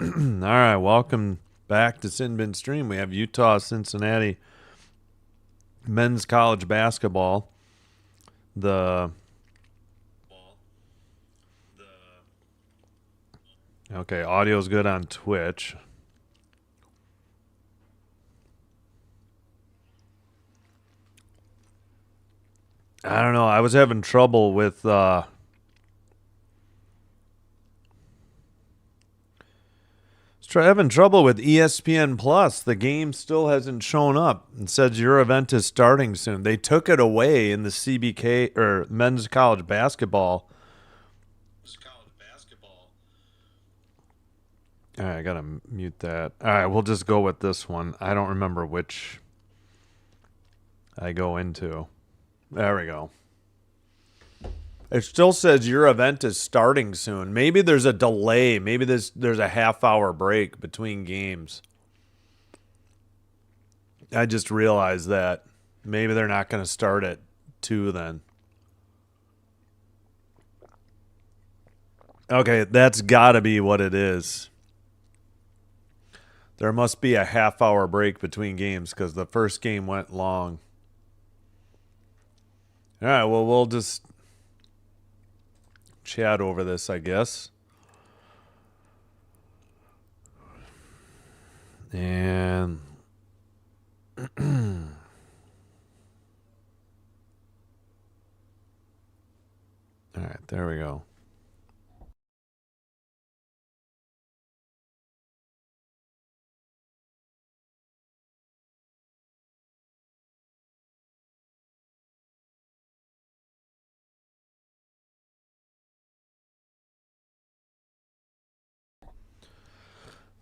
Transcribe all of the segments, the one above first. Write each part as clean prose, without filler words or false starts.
All right, welcome back to Sin Bin Stream. We have Utah Cincinnati men's college basketball. The Okay, audio's good on Twitch. I don't know. I was having trouble with having trouble with ESPN Plus. The game still hasn't shown up. It says your event is starting soon. They took it away in the CBK or men's college basketball. All right, I gotta mute that. All right, we'll just go with this one. I don't remember which I go into. There we go. It still says your event is starting soon. Maybe there's a delay. Maybe there's a half-hour break between games. I just realized that. Maybe they're not going to start at 2 then. Okay, that's got to be what it is. There must be a half-hour break between games because the first game went long. All right, well, we'll just chat over this, I guess. And all right, there we go.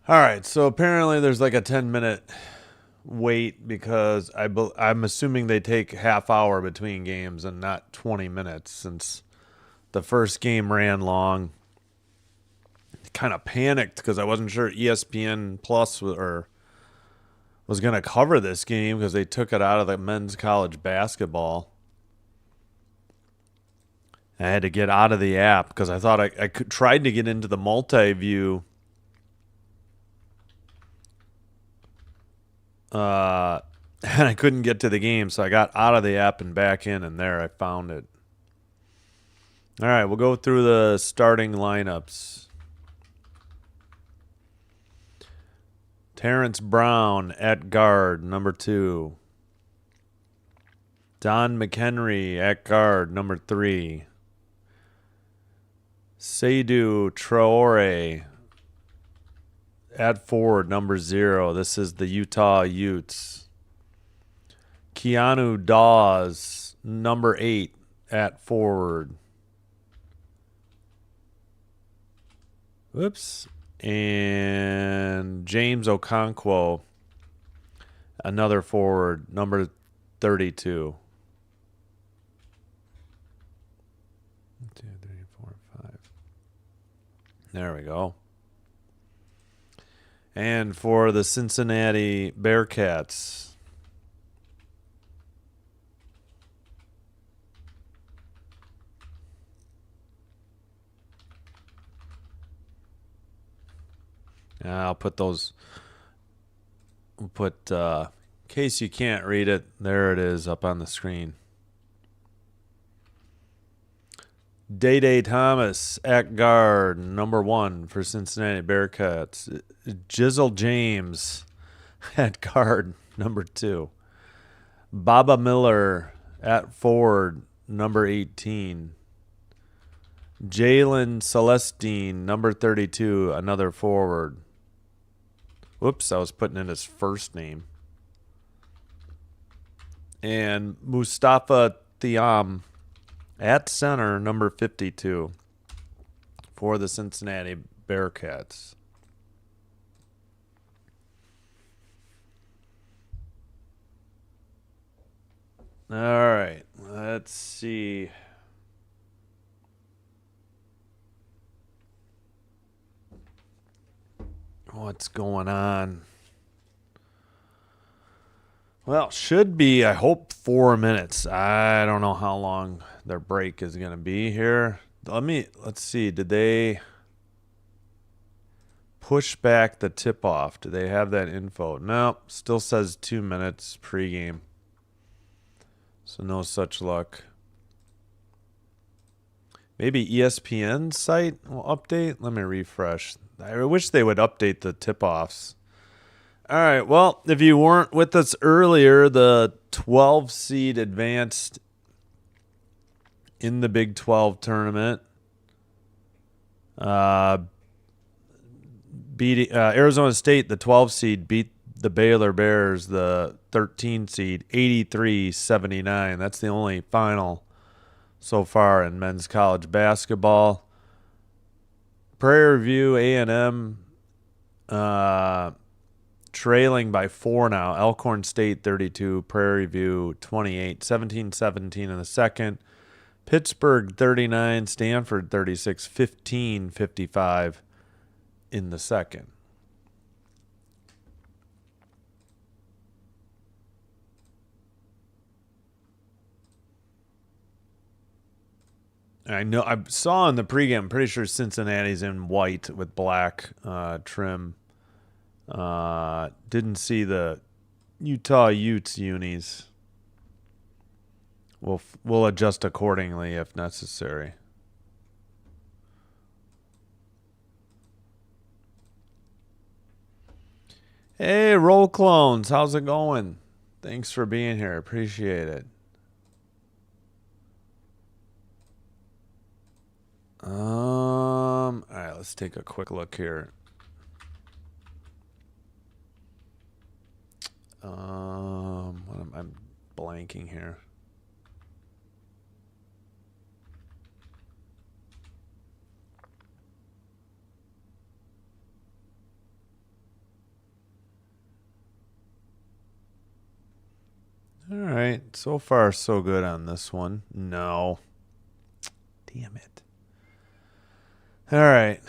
All right, so apparently there's like a 10-minute wait because I'm assuming they take half hour between games and not 20 minutes since the first game ran long. Kind of panicked because I wasn't sure ESPN Plus was going to cover this game because they took it out of the men's college basketball. I had to get out of the app because I thought I tried to get into the multi-view and I couldn't get to the game, so I got out of the app and back in, and there I found it. All right, we'll go through the starting lineups. Terrence Brown at guard, number 2. Don McHenry at guard, number 3. Seydou Traore at forward, number 0. This is the Utah Utes. Keanu Dawes, number 8, at forward. Whoops. And James Okonkwo, another forward, number 32. 1, 2, 3, 4, 5. There we go. And for the Cincinnati Bearcats, I'll put those. We'll put, in case you can't read it, there it is up on the screen. Day Thomas at guard, number 1 for Cincinnati Bearcats. Jizzle James at guard, number 2. Baba Miller at forward, number 18. Jalen Celestine, number 32, another forward. Whoops, I was putting in his first name. And Mustafa Thiam at center, number 52, for the Cincinnati Bearcats. All right, let's see. What's going on? Well, should be, I hope, 4 minutes. I don't know how long their break is going to be here. Let's see. Did they push back the tip-off? Do they have that info? No, still says 2 minutes pregame. So no such luck. Maybe ESPN site will update? Let me refresh. I wish they would update the tip-offs. All right, well, if you weren't with us earlier, the 12 seed advanced in the Big 12 tournament. Arizona State, the 12 seed, beat the Baylor Bears, the 13 seed, 83-79. That's the only final so far in men's college basketball. Prairie View A&M trailing by 4 now. Elkhorn State 32, Prairie View 28, 17-17 in the second. Pittsburgh 39, Stanford 36, 15-55 in the second. I know I saw in the pregame, I'm pretty sure Cincinnati's in white with black trim. Didn't see the Utah Utes unis. We'll adjust accordingly if necessary. Hey, Roll Clones, how's it going? Thanks for being here. Appreciate it. All right, let's take a quick look here. I'm blanking here. All right, so far so good on this one. No. Damn it. All right.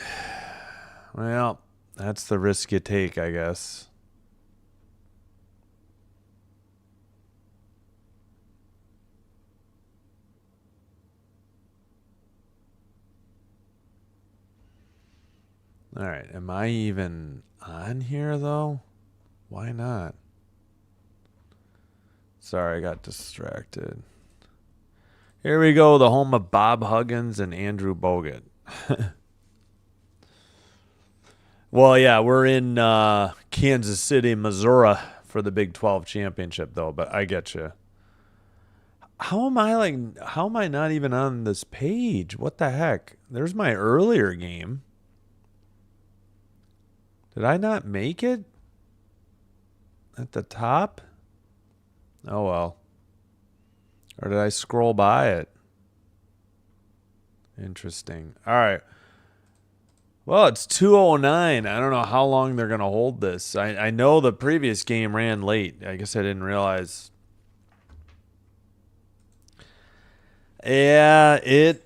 Well, that's the risk you take, I guess. All right, am I even on here, though? Why not? Sorry, I got distracted. Here we go, the home of Bob Huggins and Andrew Bogut. Well, yeah, we're in Kansas City, Missouri for the Big 12 championship, though, but I get you. How am I not even on this page? What the heck? There's my earlier game. Did I not make it? At the top? Oh, well. Or did I scroll by it? Interesting. All right. Well, it's 2:09. I don't know how long they're going to hold this. I know the previous game ran late. I guess I didn't realize. Yeah, it's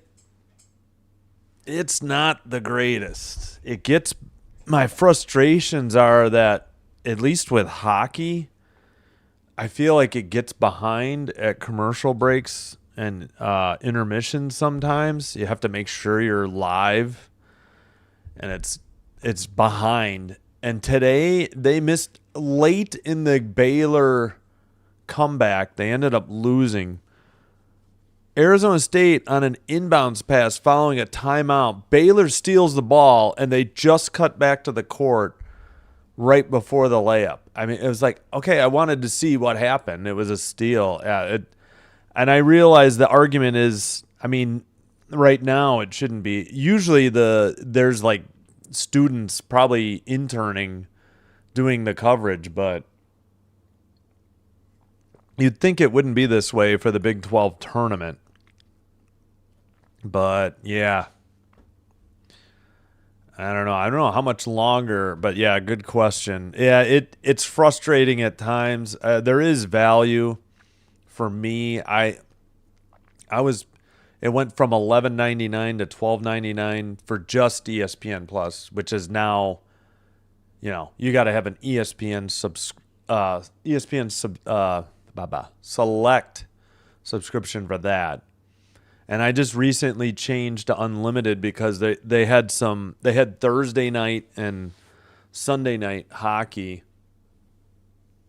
not the greatest. My frustrations are that, at least with hockey, I feel like it gets behind at commercial breaks and intermissions sometimes. You have to make sure you're live, and it's behind. And today they missed late in the Baylor comeback. They ended up losing. Arizona State on an inbounds pass following a timeout. Baylor steals the ball, and they just cut back to the court right before the layup. I mean, it was like, okay, I wanted to see what happened. It was a steal. And I realize the argument is, I mean, right now it shouldn't be. Usually there's like students probably interning doing the coverage, but you'd think it wouldn't be this way for the Big 12 tournament. But yeah, I don't know how much longer, but yeah, good question. Yeah, it's frustrating at times. There is value for me. It went from $11.99 to $12.99 for just ESPN Plus, which is now, you got to have an Select subscription for that. And I just recently changed to unlimited because they had Thursday night and Sunday night hockey.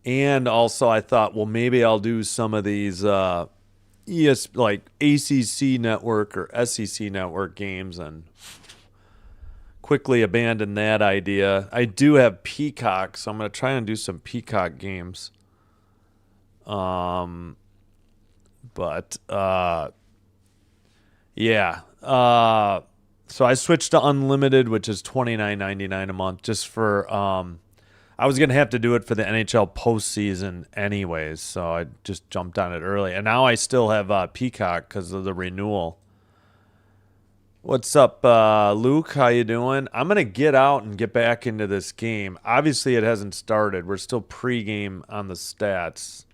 And also I thought, well, maybe I'll do some of these like ACC network or SEC network games, and quickly abandoned that idea. I do have Peacock, so I'm going to try and do some Peacock games. But yeah. So I switched to unlimited, which is $29.99 a month, just for I was gonna have to do it for the NHL postseason anyways, so I just jumped on it early, and now I still have Peacock because of the renewal. What's up, Luke? How you doing? I'm gonna get out and get back into this game. Obviously, it hasn't started. We're still pregame on the stats.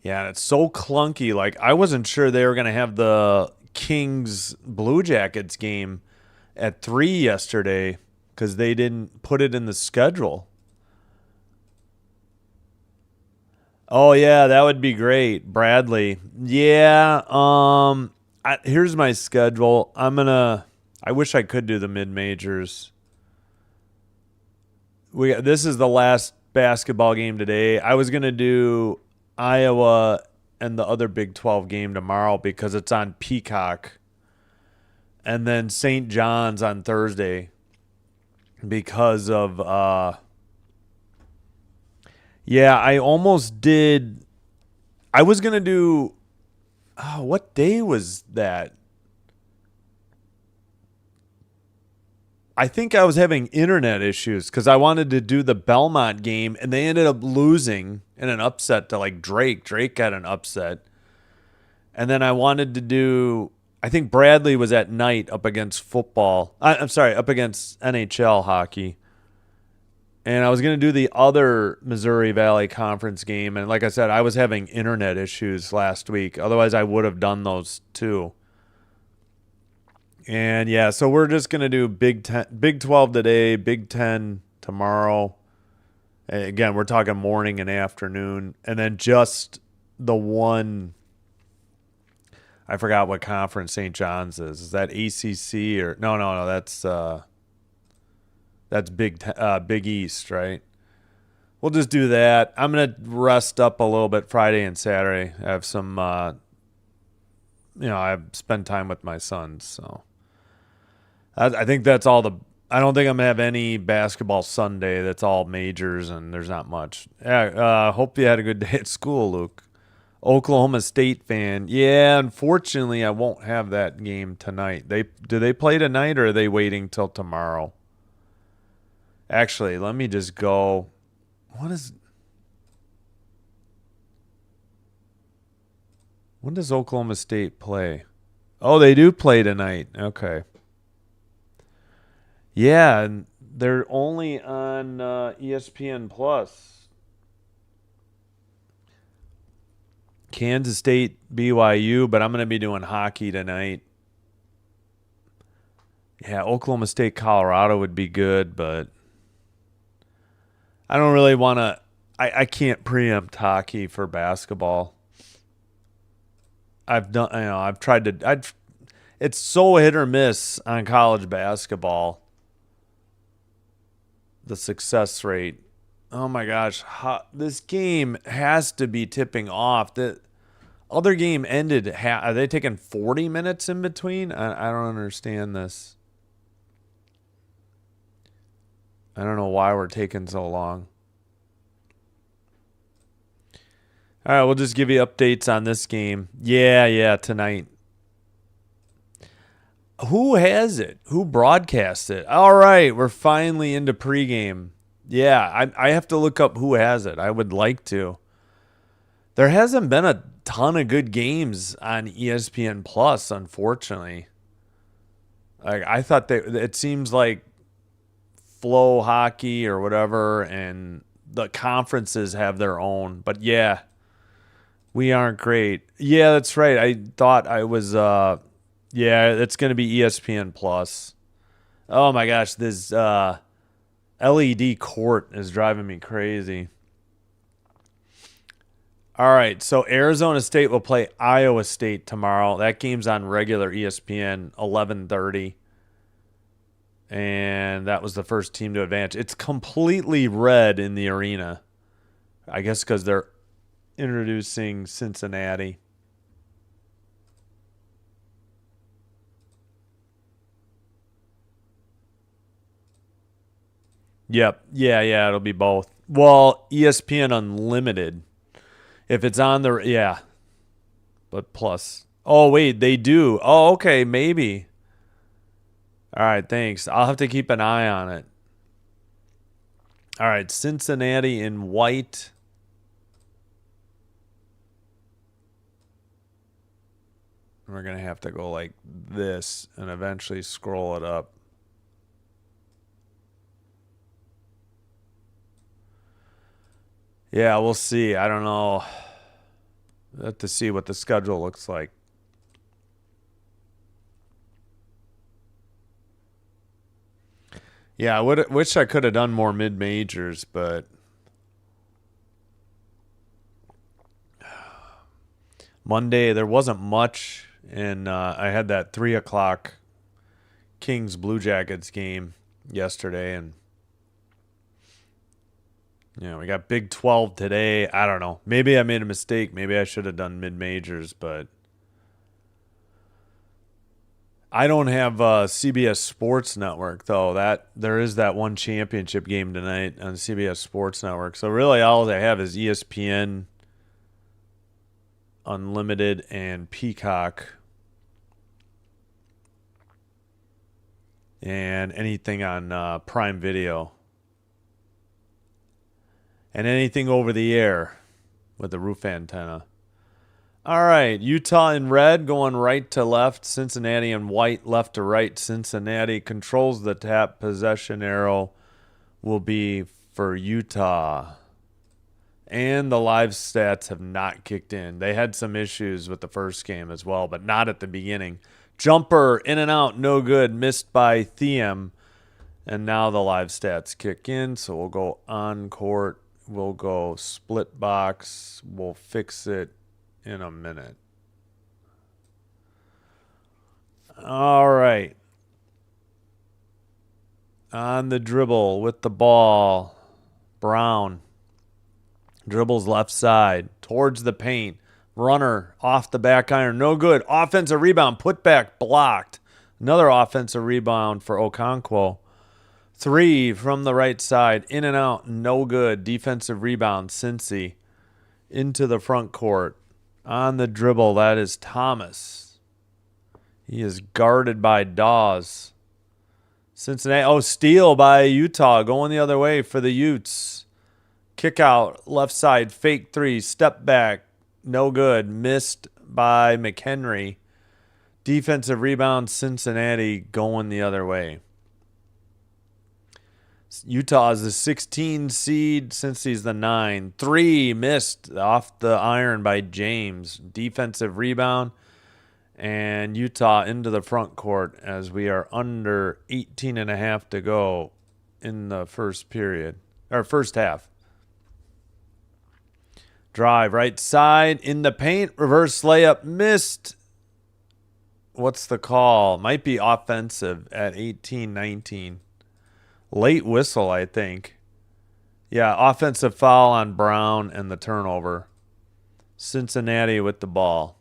Yeah, and it's so clunky. Like, I wasn't sure they were gonna have the Kings Blue Jackets game at 3 yesterday because they didn't put it in the schedule. Oh yeah, that would be great, Bradley. Yeah, here's my schedule. I wish I could do the mid majors. This is the last basketball game today. I was gonna do Iowa and the other Big 12 game tomorrow because it's on Peacock, and then St. John's on Thursday because of yeah, I almost did. I was gonna do. Oh, what day was that? I think I was having internet issues because I wanted to do the Belmont game, and they ended up losing in an upset to like Drake. Drake got an upset, and then I wanted to do. I think Bradley was at night up against football. I'm sorry, up against NHL hockey. And I was going to do the other Missouri Valley Conference game. And like I said, I was having internet issues last week. Otherwise, I would have done those too. And yeah, so we're just going to do Big 12 today, Big 10 tomorrow. Again, we're talking morning and afternoon. And then just the one, I forgot what conference St. John's is. Is that ACC or no, that's Big East, right? We'll just do that. I'm going to rest up a little bit Friday and Saturday. I have some, I've spent time with my sons. So I think that's all I don't think I'm going to have any basketball Sunday. That's all majors, and there's not much. Yeah, hope you had a good day at school, Luke. Oklahoma State fan. Yeah, unfortunately, I won't have that game tonight. Do they play tonight, or are they waiting till tomorrow? Actually, let me just go. When does Oklahoma State play? Oh, they do play tonight. Okay. Yeah, and they're only on ESPN Plus. Kansas State, BYU, but I'm going to be doing hockey tonight. Yeah, Oklahoma State, Colorado would be good, but I don't really want to. I can't preempt hockey for basketball. I've tried to. It's so hit or miss on college basketball. The success rate. Oh my gosh, this game has to be tipping off. The other game ended. Are they taking 40 minutes in between? I don't understand this. I don't know why we're taking so long. All right, we'll just give you updates on this game. Yeah, tonight. Who has it? Who broadcasts it? All right, we're finally into pregame. Yeah, I have to look up who has it. I would like to. There hasn't been a ton of good games on ESPN Plus, unfortunately. Like I thought it seems like Flow Hockey or whatever, and the conferences have their own. But yeah, we aren't great. Yeah, that's right. I thought I was. Yeah, it's going to be ESPN Plus. Oh my gosh, this LED court is driving me crazy. All right, so Arizona State will play Iowa State tomorrow. That game's on regular ESPN, 11:30. And that was the first team to advance. It's completely red in the arena. I guess because they're introducing Cincinnati. Yep. Yeah, it'll be both. Well, ESPN Unlimited. If it's on the, yeah. But plus. Oh, wait, they do. Oh, okay, maybe. All right, thanks. I'll have to keep an eye on it. All right, Cincinnati in white. We're going to have to go like this and eventually scroll it up. Yeah, we'll see. I don't know. We'll have to see what the schedule looks like. Yeah, I wish I could have done more mid-majors, but Monday there wasn't much, and I had that 3 o'clock Kings Blue Jackets game yesterday, and we got Big 12 today. I don't know. Maybe I made a mistake. Maybe I should have done mid-majors, but I don't have CBS Sports Network, though. That there is that one championship game tonight on CBS Sports Network. So really all I have is ESPN Unlimited and Peacock. And anything on Prime Video. And anything over the air with the roof antenna. All right, Utah in red going right to left. Cincinnati in white left to right. Cincinnati controls the tap. Possession arrow will be for Utah. And the live stats have not kicked in. They had some issues with the first game as well, but not at the beginning. Jumper in and out, no good. Missed by Thiem. And now the live stats kick in, so we'll go on court. We'll go split box. We'll fix it in a minute. All right. On the dribble with the ball. Brown. Dribbles left side. Towards the paint. Runner off the back iron. No good. Offensive rebound. Put back. Blocked. Another offensive rebound for Okonkwo. 3 from the right side. In and out. No good. Defensive rebound. Cincy. Into the front court. On the dribble, that is Thomas. He is guarded by Dawes. Cincinnati. Oh, steal by Utah. Going the other way for the Utes. Kick out. Left side. Fake 3. Step back. No good. Missed by McHenry. Defensive rebound. Cincinnati going the other way. Utah is the 16 seed. Cincy's the 9. 3 missed off the iron by James. Defensive rebound. And Utah into the front court as we are under 18 and a half to go in the first period. Or first half. Drive right side in the paint. Reverse layup missed. What's the call? Might be offensive at 18-19. Late whistle, I think. Yeah, offensive foul on Brown and the turnover. Cincinnati with the ball.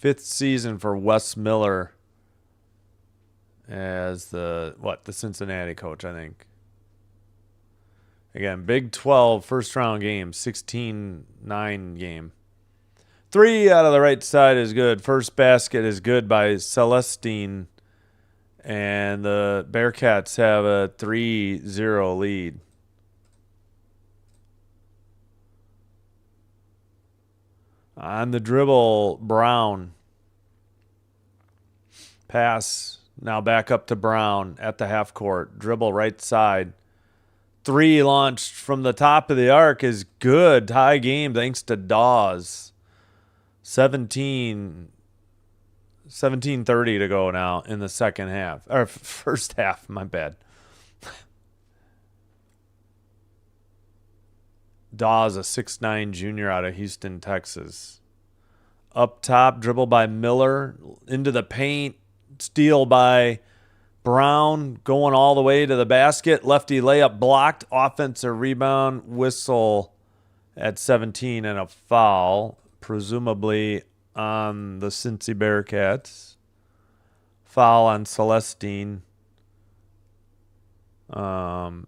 5th season for Wes Miller as the Cincinnati coach, I think. Again, Big 12 first round game, 16-9 game. 3 out of the right side is good. First basket is good by Celestine. And the Bearcats have a 3-0 lead. On the dribble, Brown. Pass. Now back up to Brown at the half court. Dribble right side. 3 launched from the top of the arc is good. Tie game thanks to Dawes. 17:30 to go now in the second half. Or first half, my bad. Dawes, a 6'9 junior out of Houston, Texas. Up top, dribble by Miller. Into the paint. Steal by Brown going all the way to the basket. Lefty layup blocked. Offensive rebound. Whistle at 17 and a foul, presumably on the Cincy Bearcats. Foul on Celestine. Where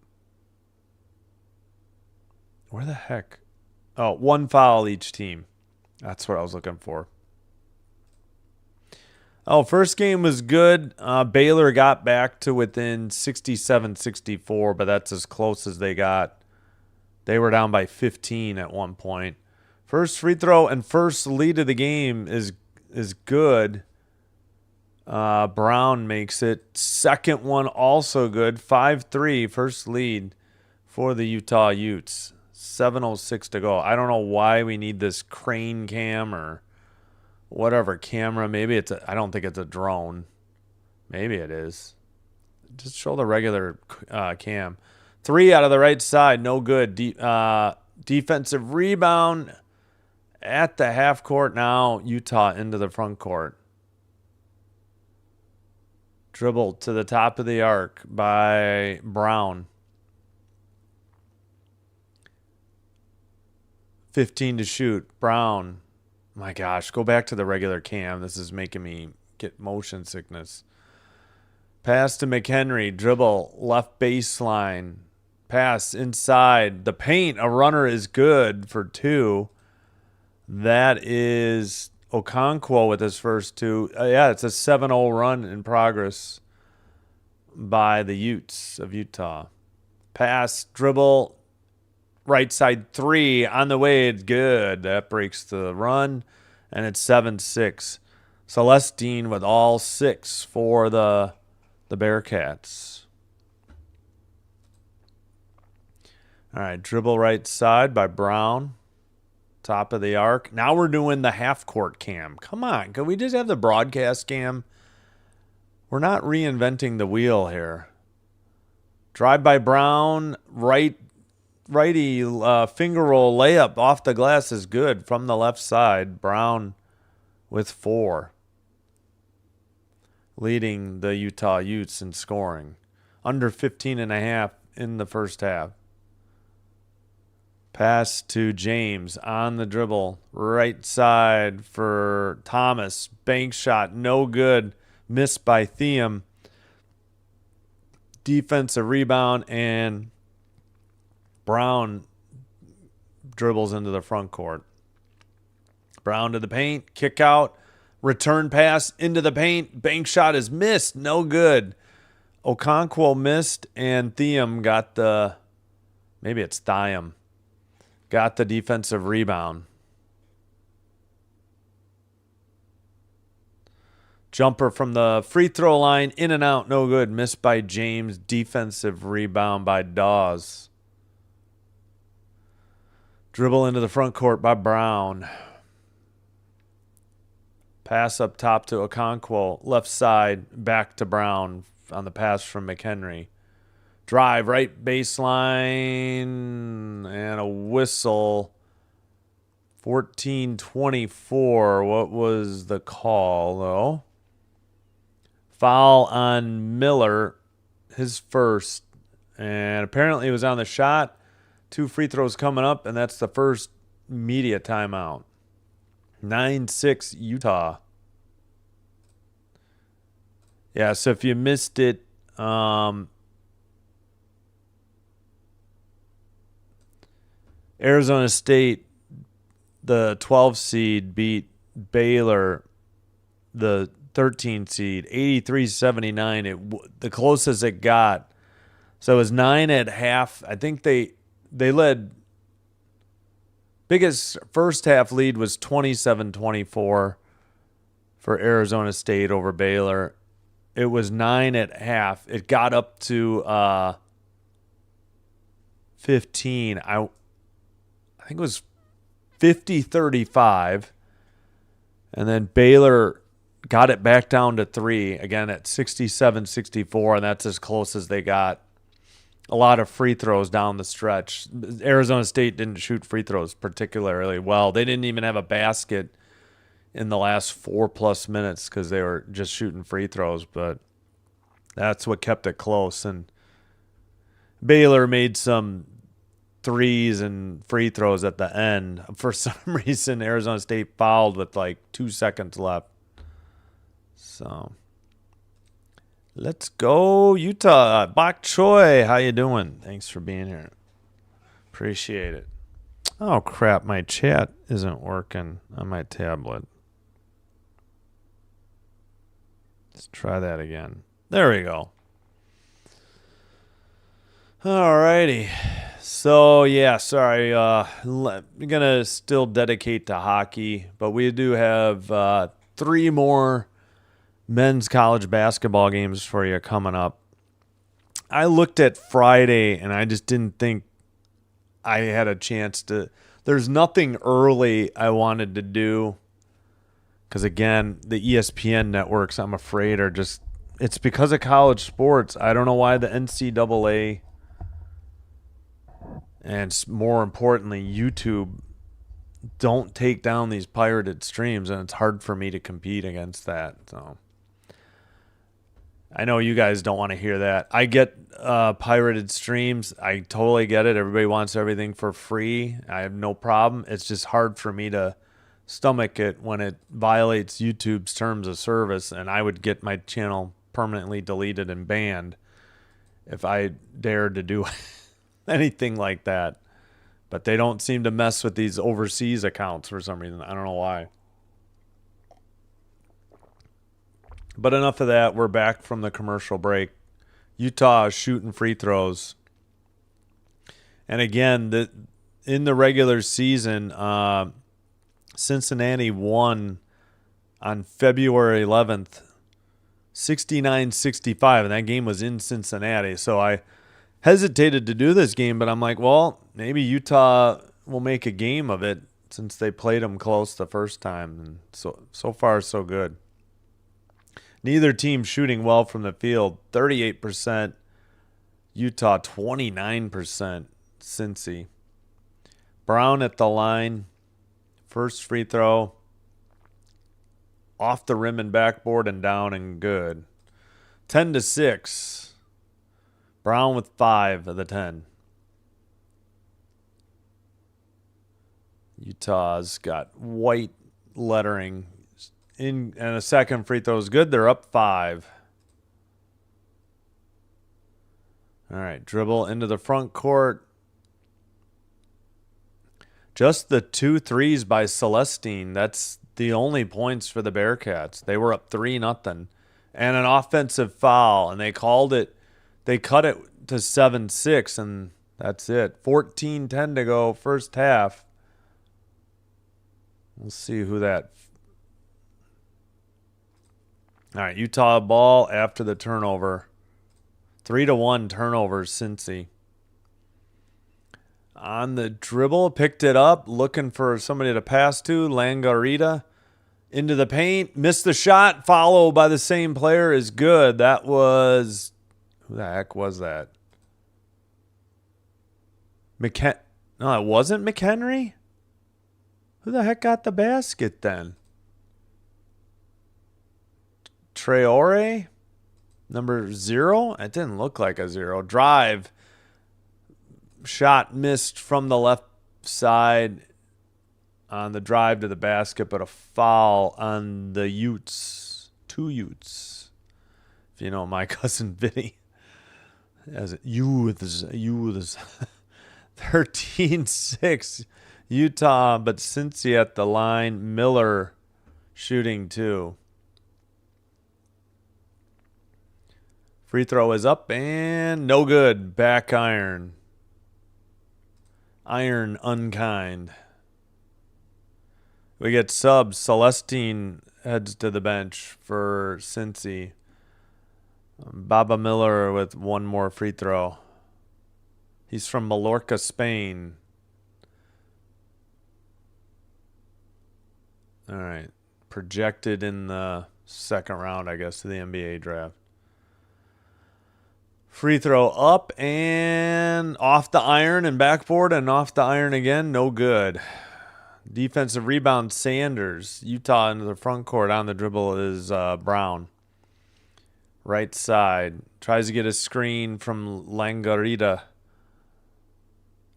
the heck? Oh, one foul each team. That's what I was looking for. Oh, first game was good. Baylor got back to within 67-64, but that's as close as they got. They were down by 15 at one point. First free throw and first lead of the game is good. Brown makes it. Second one also good. 5-3, first lead for the Utah Utes. 7:06 to go. I don't know why we need this crane cam or whatever camera. Maybe I don't think it's a drone. Maybe it is. Just show the regular cam. 3 out of the right side, no good. Defensive rebound at the half court now. Utah into the front court. Dribbled to the top of the arc by Brown. 15 to shoot. Brown. My gosh, go back to the regular cam. This is making me get motion sickness. Pass to McHenry. Dribble. Left baseline. Pass inside the paint. A runner is good for 2. That is Okonkwo with his first 2. Yeah, it's a 7-0 run in progress by the Utes of Utah. Pass, dribble, right side 3 on the way. It's good. That breaks the run, and it's 7-6. Celestine with all 6 for the Bearcats. All right, dribble right side by Brown. Top of the arc. Now we're doing the half-court cam. Come on, can we just have the broadcast cam? We're not reinventing the wheel here. Drive by Brown. Righty finger roll layup off the glass is good from the left side. Brown with 4. Leading the Utah Utes in scoring. Under 15.5 in the first half. Pass to James on the dribble. Right side for Thomas. Bank shot, no good. Missed by Thiem. Defensive rebound, and Brown dribbles into the front court. Brown to the paint. Kick out. Return pass into the paint. Bank shot is missed. No good. Okonkwo missed, and Thiem got the... Maybe it's Thiem. Got the defensive rebound. Jumper from the free throw line. In and out. No good. Missed by James. Defensive rebound by Dawes. Dribble into the front court by Brown. Pass up top to Okonkwo. Left side. Back to Brown on the pass from McHenry. Drive, right baseline, and a whistle. 14-24. What was the call, though? Foul on Miller, his first. And apparently it was on the shot. 2 free throws coming up, and that's the first media timeout. 9-6 Utah. Yeah, so if you missed it, Arizona State, the 12 seed, beat Baylor, the 13 seed, 83-79. The closest it got. So it was 9 at half. I think they led. Biggest first half lead was 27-24 for Arizona State over Baylor. It was 9 at half. It got up to 15. I think it was 50-35. And then Baylor got it back down to 3, again at 67-64, and that's as close as they got. A lot of free throws down the stretch. Arizona State didn't shoot free throws particularly well. They didn't even have a basket in the last 4+ minutes because they were just shooting free throws, but that's what kept it close. And Baylor made some threes and free throws at the end. For some reason, Arizona State fouled with like 2 seconds left. So let's go Utah. Bok Choy, how you doing? Thanks for being here. Appreciate it. Oh, crap. My chat isn't working on my tablet. Let's try that again. There we go. All righty. So, yeah, sorry. I'm going to still dedicate to hockey, but we do have 3 more men's college basketball games for you coming up. I looked at Friday, and I just didn't think I had a chance to. There's nothing early I wanted to do because, again, the ESPN networks, I'm afraid, are just – it's because of college sports. I don't know why the NCAA and, more importantly, YouTube don't take down these pirated streams, and it's hard for me to compete against that. So I know you guys don't want to hear that. I get pirated streams. I totally get it. Everybody wants everything for free. I have no problem. It's just hard for me to stomach it when it violates YouTube's terms of service, and I would get my channel permanently deleted and banned if I dared to do anything like that. But they don't seem to mess with these overseas accounts for some reason. I don't know why. But enough of that. We're back from the commercial break. Utah is shooting free throws. And again, in the regular season, Cincinnati won on February 11th, 69-65, and that game was in Cincinnati. So I hesitated to do this game, but I'm like, well, maybe Utah will make a game of it since they played them close the first time. And so far, so good. Neither team shooting well from the field. 38% Utah, 29% Cincy. Brown at the line. First free throw. Off the rim and backboard and down and good. 10-6. Brown with 5 of the 10. Utah's got white lettering. And a second free throw is good. They're up 5. All right, dribble into the front court. Just the 2 threes by Celestine. That's the only points for the Bearcats. They were up 3-0. And an offensive foul. And they called it. They cut it to 7-6. And that's it. 14-10 to go first half. We'll see who that. All right, Utah ball after the turnover. 3-1 turnovers, Cincy. On the dribble, picked it up, looking for somebody to pass to. Langarita into the paint, missed the shot, followed by the same player is good. That was, who the heck was that? No, it wasn't McHenry? Who the heck got the basket then? Traore, number 0. It didn't look like a 0. Drive. Shot missed from the left side on the drive to the basket, but a foul on the Utes. 2 Utes. If you know my cousin Vinny. As it Utes. 13-6. Utah, but Cincy at the line. Miller shooting 2. Free throw is up and no good. Back iron. Iron unkind. We get subs. Celestine heads to the bench for Cincy. Baba Miller with 1 more free throw. He's from Mallorca, Spain. All right. Projected in the second round, I guess, to the NBA draft. Free throw up and off the iron and backboard and off the iron again. No good. Defensive rebound, Sanders. Utah into the front court. On the dribble is Brown. Right side. Tries to get a screen from Langarita.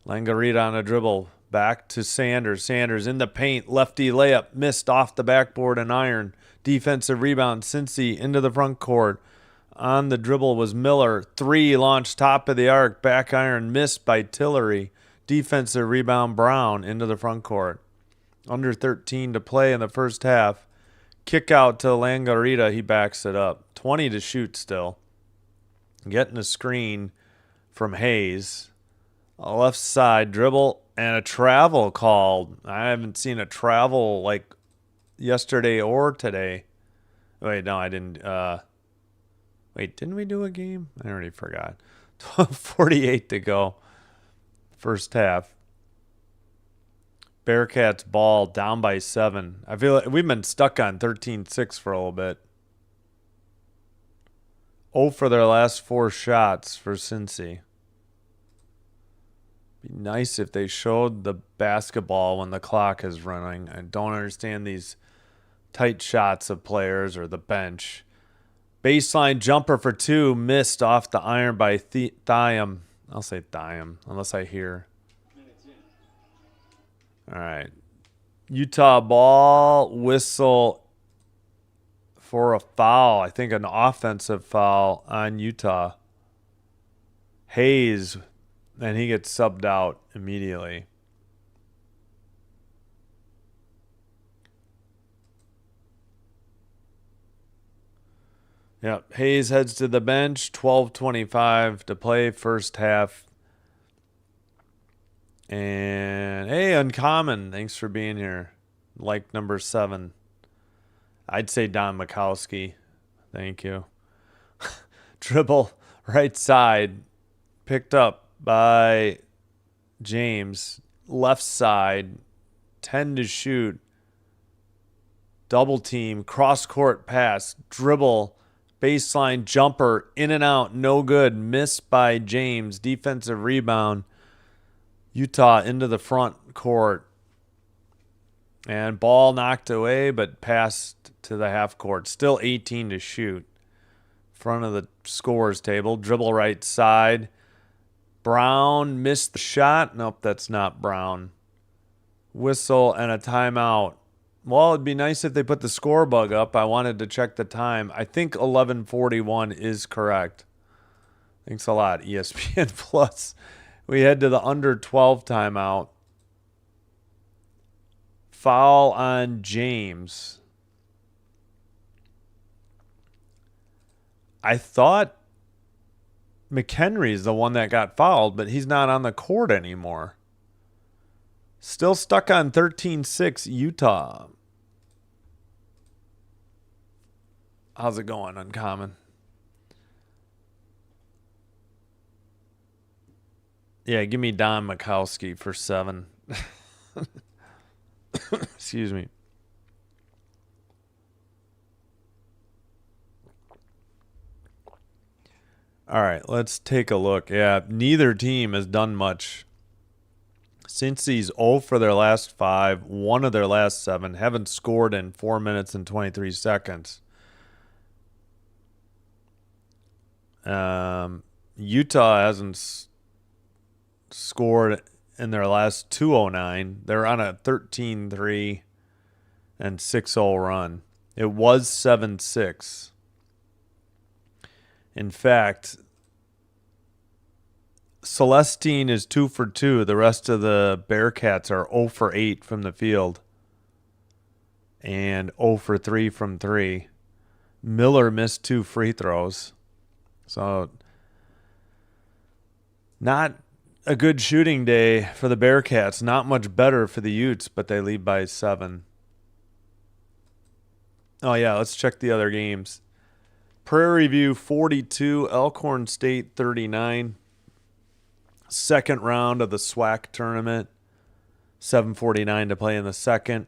Langarita on a dribble. Back to Sanders. Sanders in the paint. Lefty layup. Missed off the backboard and iron. Defensive rebound. Cincy into the front court. On the dribble was Miller. 3 launched top of the arc. Back iron missed by Tillery. Defensive rebound Brown into the front court. Under 13 to play in the first half. Kick out to Langarita. He backs it up. 20 to shoot still. Getting a screen from Hayes. Left side dribble and a travel called. I haven't seen a travel like yesterday or today. Wait, no, I didn't. Wait, didn't we do a game? I already forgot. 48 to go. First half. Bearcats ball down by 7. I feel like we've been stuck on 13-6 for a little bit. 0 for their last 4 shots for Cincy. Be nice if they showed the basketball when the clock is running. I don't understand these tight shots of players or the bench. Baseline jumper for 2, missed off the iron by Thiam. I'll say Thiam, unless I hear. All right. Utah ball, whistle for a foul. I think an offensive foul on Utah. Hayes, and he gets subbed out immediately. Yep, Hayes heads to the bench. 12:25 to play first half. And hey, Uncommon, thanks for being here. Like number 7. I'd say Don Mikowski. Thank you. Dribble right side. Picked up by James. Left side. 10 to shoot. Double team. Cross court pass. Dribble. Baseline jumper. In and out. No good. Missed by James. Defensive rebound. Utah into the front court. And ball knocked away, but passed to the half court. Still 18 to shoot. Front of the scores table. Dribble right side. Brown missed the shot. Nope, that's not Brown. Whistle and a timeout. Well, it'd be nice if they put the score bug up. I wanted to check the time. I think 11:41 is correct. Thanks a lot, ESPN Plus. We head to the under 12 timeout. Foul on James. I thought McHenry's the one that got fouled, but he's not on the court anymore. Still stuck on 13-6 Utah. How's it going, Uncommon? Yeah, give me Don Mikowski for 7. Excuse me. All right, let's take a look. Yeah, neither team has done much. Cincy's 0 for their last 5, 1 of their last 7, haven't scored in 4 minutes and 23 seconds. Utah hasn't scored in their last 209. They're on a 13-3 and 6-0 run. It was 7-6. In fact, Celestine is 2 for 2. The rest of the Bearcats are 0 for 8 from the field and 0 for 3 from 3. Miller missed 2 free throws. So not a good shooting day for the Bearcats. Not much better for the Utes, but they lead by 7. Oh, yeah, let's check the other games. Prairie View 42, Elkhorn State 39. Second round of the SWAC tournament. 7:49 to play in the second.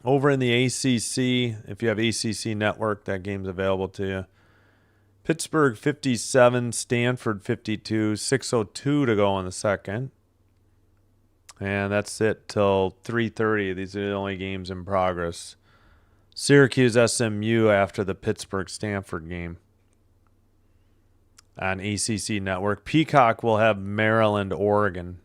Over in the ACC, if you have ACC Network, that game's available to you. Pittsburgh 57, Stanford 52, 6:02 to go in the second. And that's it till 3:30. These are the only games in progress. Syracuse SMU after the Pittsburgh Stanford game on ACC Network. Peacock will have Maryland Oregon.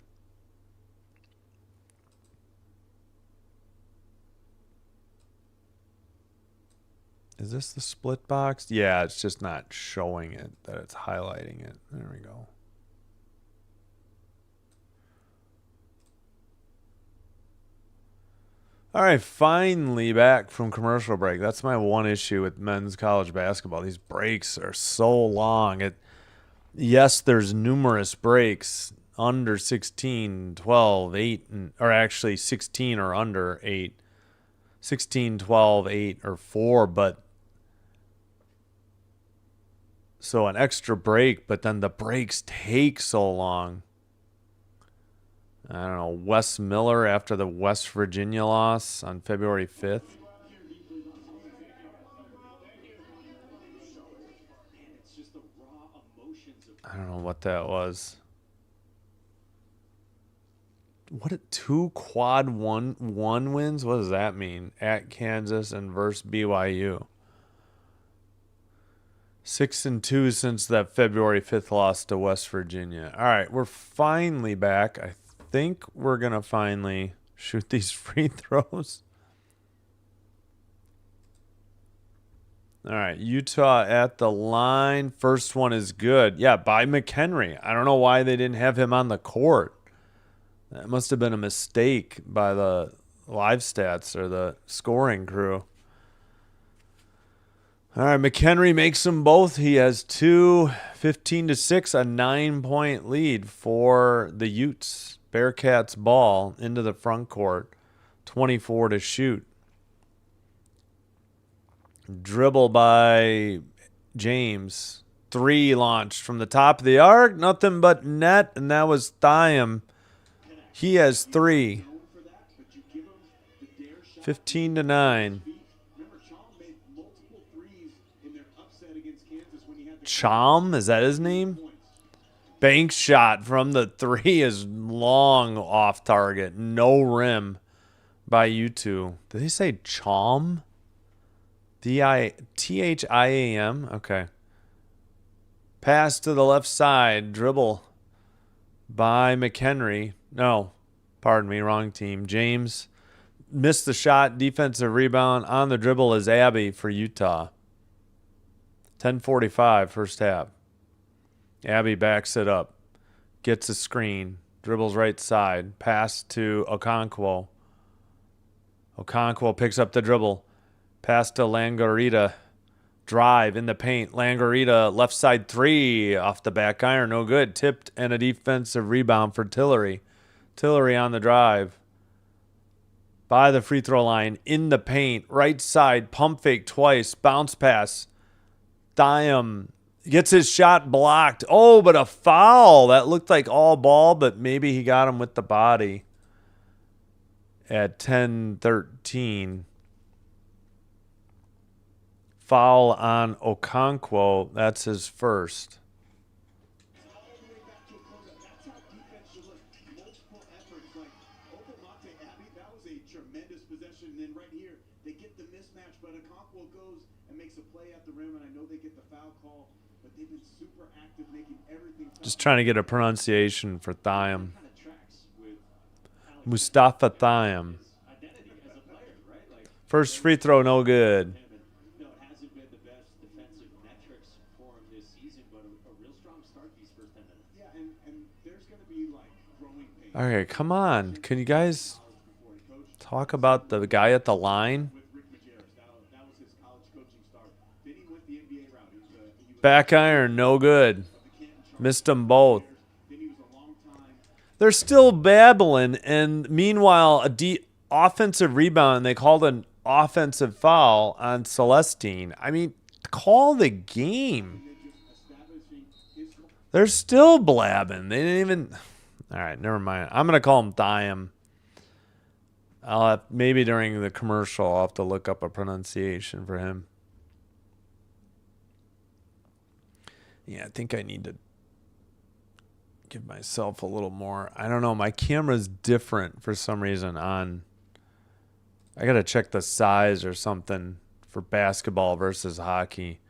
Is this the split box? Yeah, it's just not showing it, that it's highlighting it. There we go. All right, finally back from commercial break. That's my one issue with men's college basketball. These breaks are so long. Yes, there's numerous breaks under 16, 12, 8, or actually 16 or under 8. 16, 12, 8, or 4, but so an extra break, but then the breaks take so long. I don't know, Wes Miller after the West Virginia loss on February 5th. I don't know what that was. What, 2 quad one wins? What does that mean? At Kansas and versus BYU. 6-2 since that February 5th loss to West Virginia. All right, we're finally back. I think we're going to finally shoot these free throws. All right, Utah at the line. First one is good. Yeah, by McHenry. I don't know why they didn't have him on the court. That must have been a mistake by the live stats or the scoring crew. All right, McHenry makes them both. He has 2, 15-6, a 9-point lead for the Utes. Bearcats ball into the front court, 24 to shoot. Dribble by James. 3 launched from the top of the arc. Nothing but net, and that was Thiam. He has 3. 15-9. Chom, is that his name? Bank shot from the 3 is long off target. No rim by U2. Did they say Chom? Thiam? Okay. Pass to the left side. Dribble by McHenry. No, pardon me, wrong team. James missed the shot. Defensive rebound. On the dribble is Abbey for Utah. 10:45 first half. Abbey backs it up. Gets a screen. Dribbles right side. Pass to Okonkwo. Okonkwo picks up the dribble. Pass to Langorita. Drive in the paint. Langorita left side 3 off the back iron. No good. Tipped and a defensive rebound for Tillery. Tillery on the drive. By the free throw line. In the paint. Right side. Pump fake twice. Bounce pass. Thiam gets his shot blocked. Oh, but a foul. That looked like all ball, but maybe he got him with the body at 10-13. Foul on Okonkwo. That's his first. Just trying to get a pronunciation for Thiam. Mustafa Thiam. First free throw, no good. Okay, come on. Can you guys talk about the guy at the line? Back iron, no good. Missed them both. They're still babbling, and meanwhile, a offensive rebound, and they called an offensive foul on Celestine. I mean, call the game. They're still blabbing. They didn't even... All right, never mind. I'm going to call him Thiam. Maybe during the commercial, I'll have to look up a pronunciation for him. Yeah, I think I need to give myself a little more. I don't know. My camera's different for some reason on. I got to check the size or something for basketball versus hockey.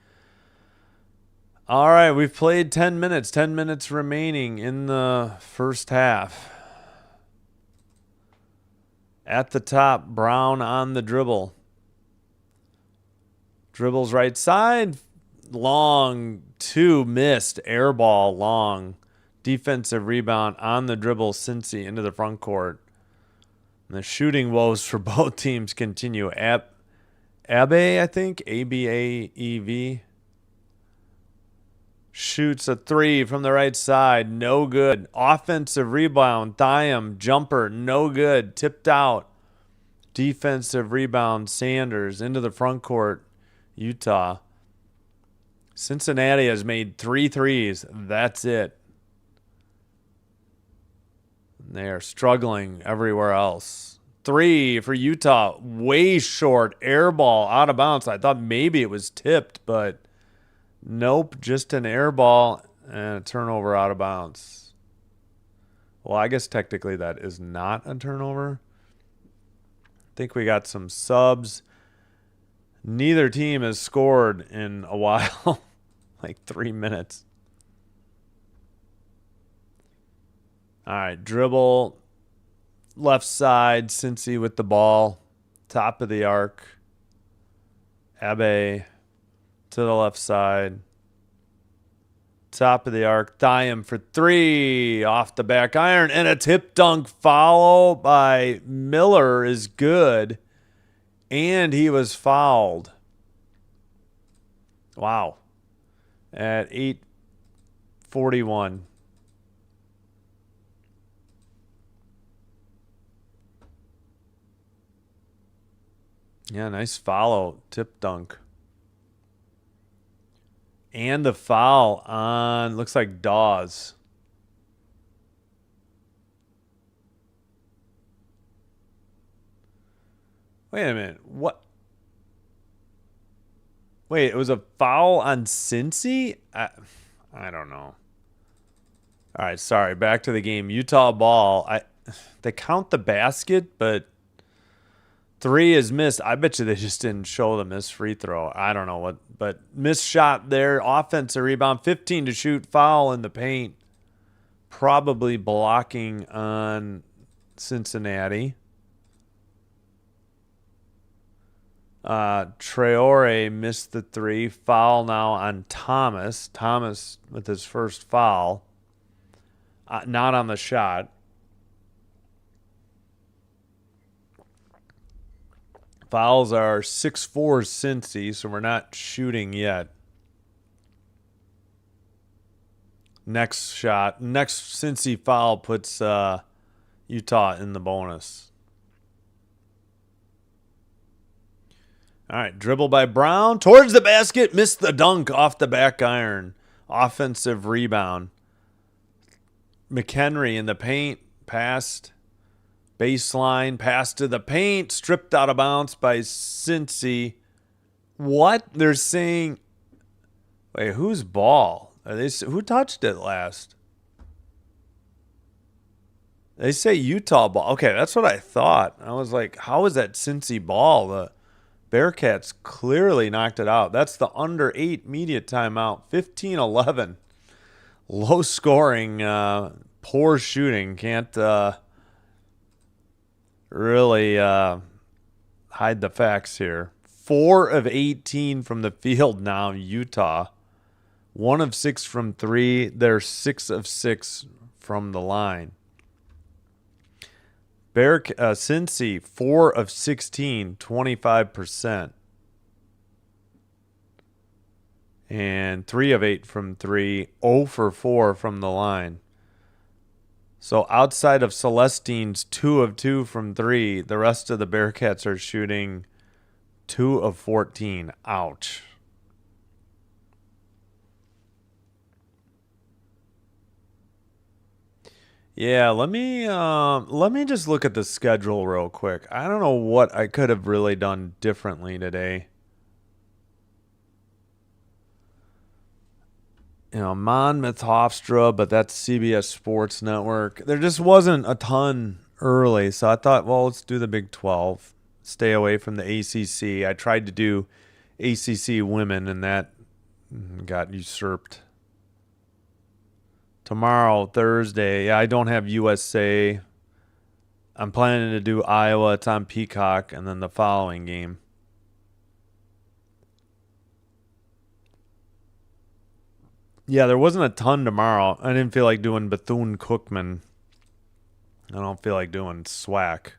All right, we've played 10 minutes. 10 minutes remaining in the first half. At the top, Brown on the dribble. Dribbles right side. Long, 2 missed. Air ball, long. Defensive rebound on the dribble, Cincy into the front court. And the shooting woes for both teams continue. Abe, I think, Abaev, shoots a 3 from the right side. No good. Offensive rebound. Thiam, jumper. No good. Tipped out. Defensive rebound. Sanders into the front court. Utah. Cincinnati has made 3 threes. That's it. They are struggling everywhere else. 3 for Utah. Way short. Air ball out of bounds. I thought maybe it was tipped, but nope. Just an air ball and a turnover out of bounds. Well, I guess technically that is not a turnover. I think we got some subs. Neither team has scored in a while. Like 3 minutes. All right, dribble, left side, Cincy with the ball, top of the arc. Abe to the left side, top of the arc. Thiam for 3, off the back iron, and a tip dunk follow by Miller is good, and he was fouled. Wow. At 8:41. Yeah, nice follow. Tip dunk. And the foul on, looks like Dawes. Wait a minute. What? Wait, it was a foul on Cincy? I don't know. All right, sorry. Back to the game. Utah ball. They count the basket, but 3 is missed. I bet you they just didn't show the missed free throw. I don't know what, but missed shot there. Offensive rebound. 15 to shoot. Foul in the paint. Probably blocking on Cincinnati. Traore missed the 3. Foul now on Thomas. Thomas with his first foul. Not on the shot. Fouls are 6-4 Cincy, so we're not shooting yet. Next shot. Next Cincy foul puts Utah in the bonus. All right, dribble by Brown. Towards the basket. Missed the dunk off the back iron. Offensive rebound. McHenry in the paint. Passed. Baseline. Pass to the paint. Stripped out of bounds by Cincy. What? They're saying... Wait, whose ball? Who touched it last? They say Utah ball. Okay, that's what I thought. I was like, how is that Cincy ball? The Bearcats clearly knocked it out. That's the under 8 media timeout. 15-11. Low scoring, poor shooting. Can't really hide the facts here. 4 of 18 from the field now, Utah. 1 of 6 from 3. They're 6 of 6 from the line. Cincy, 4 of 16, 25%. And 3 of 8 from 3, 0 for 4 from the line. So outside of Celestine's 2 of 2 from 3, the rest of the Bearcats are shooting 2 of 14. Ouch. Yeah, let me just look at the schedule real quick. I don't know what I could have really done differently today. Monmouth Hofstra, but that's CBS Sports Network. There just wasn't a ton early, so I thought, well, let's do the Big 12. Stay away from the ACC. I tried to do ACC women, and that got usurped. Tomorrow, Thursday, I don't have USA. I'm planning to do Iowa. It's on Peacock, and then the following game. Yeah, there wasn't a ton tomorrow. I didn't feel like doing Bethune-Cookman. I don't feel like doing SWAC.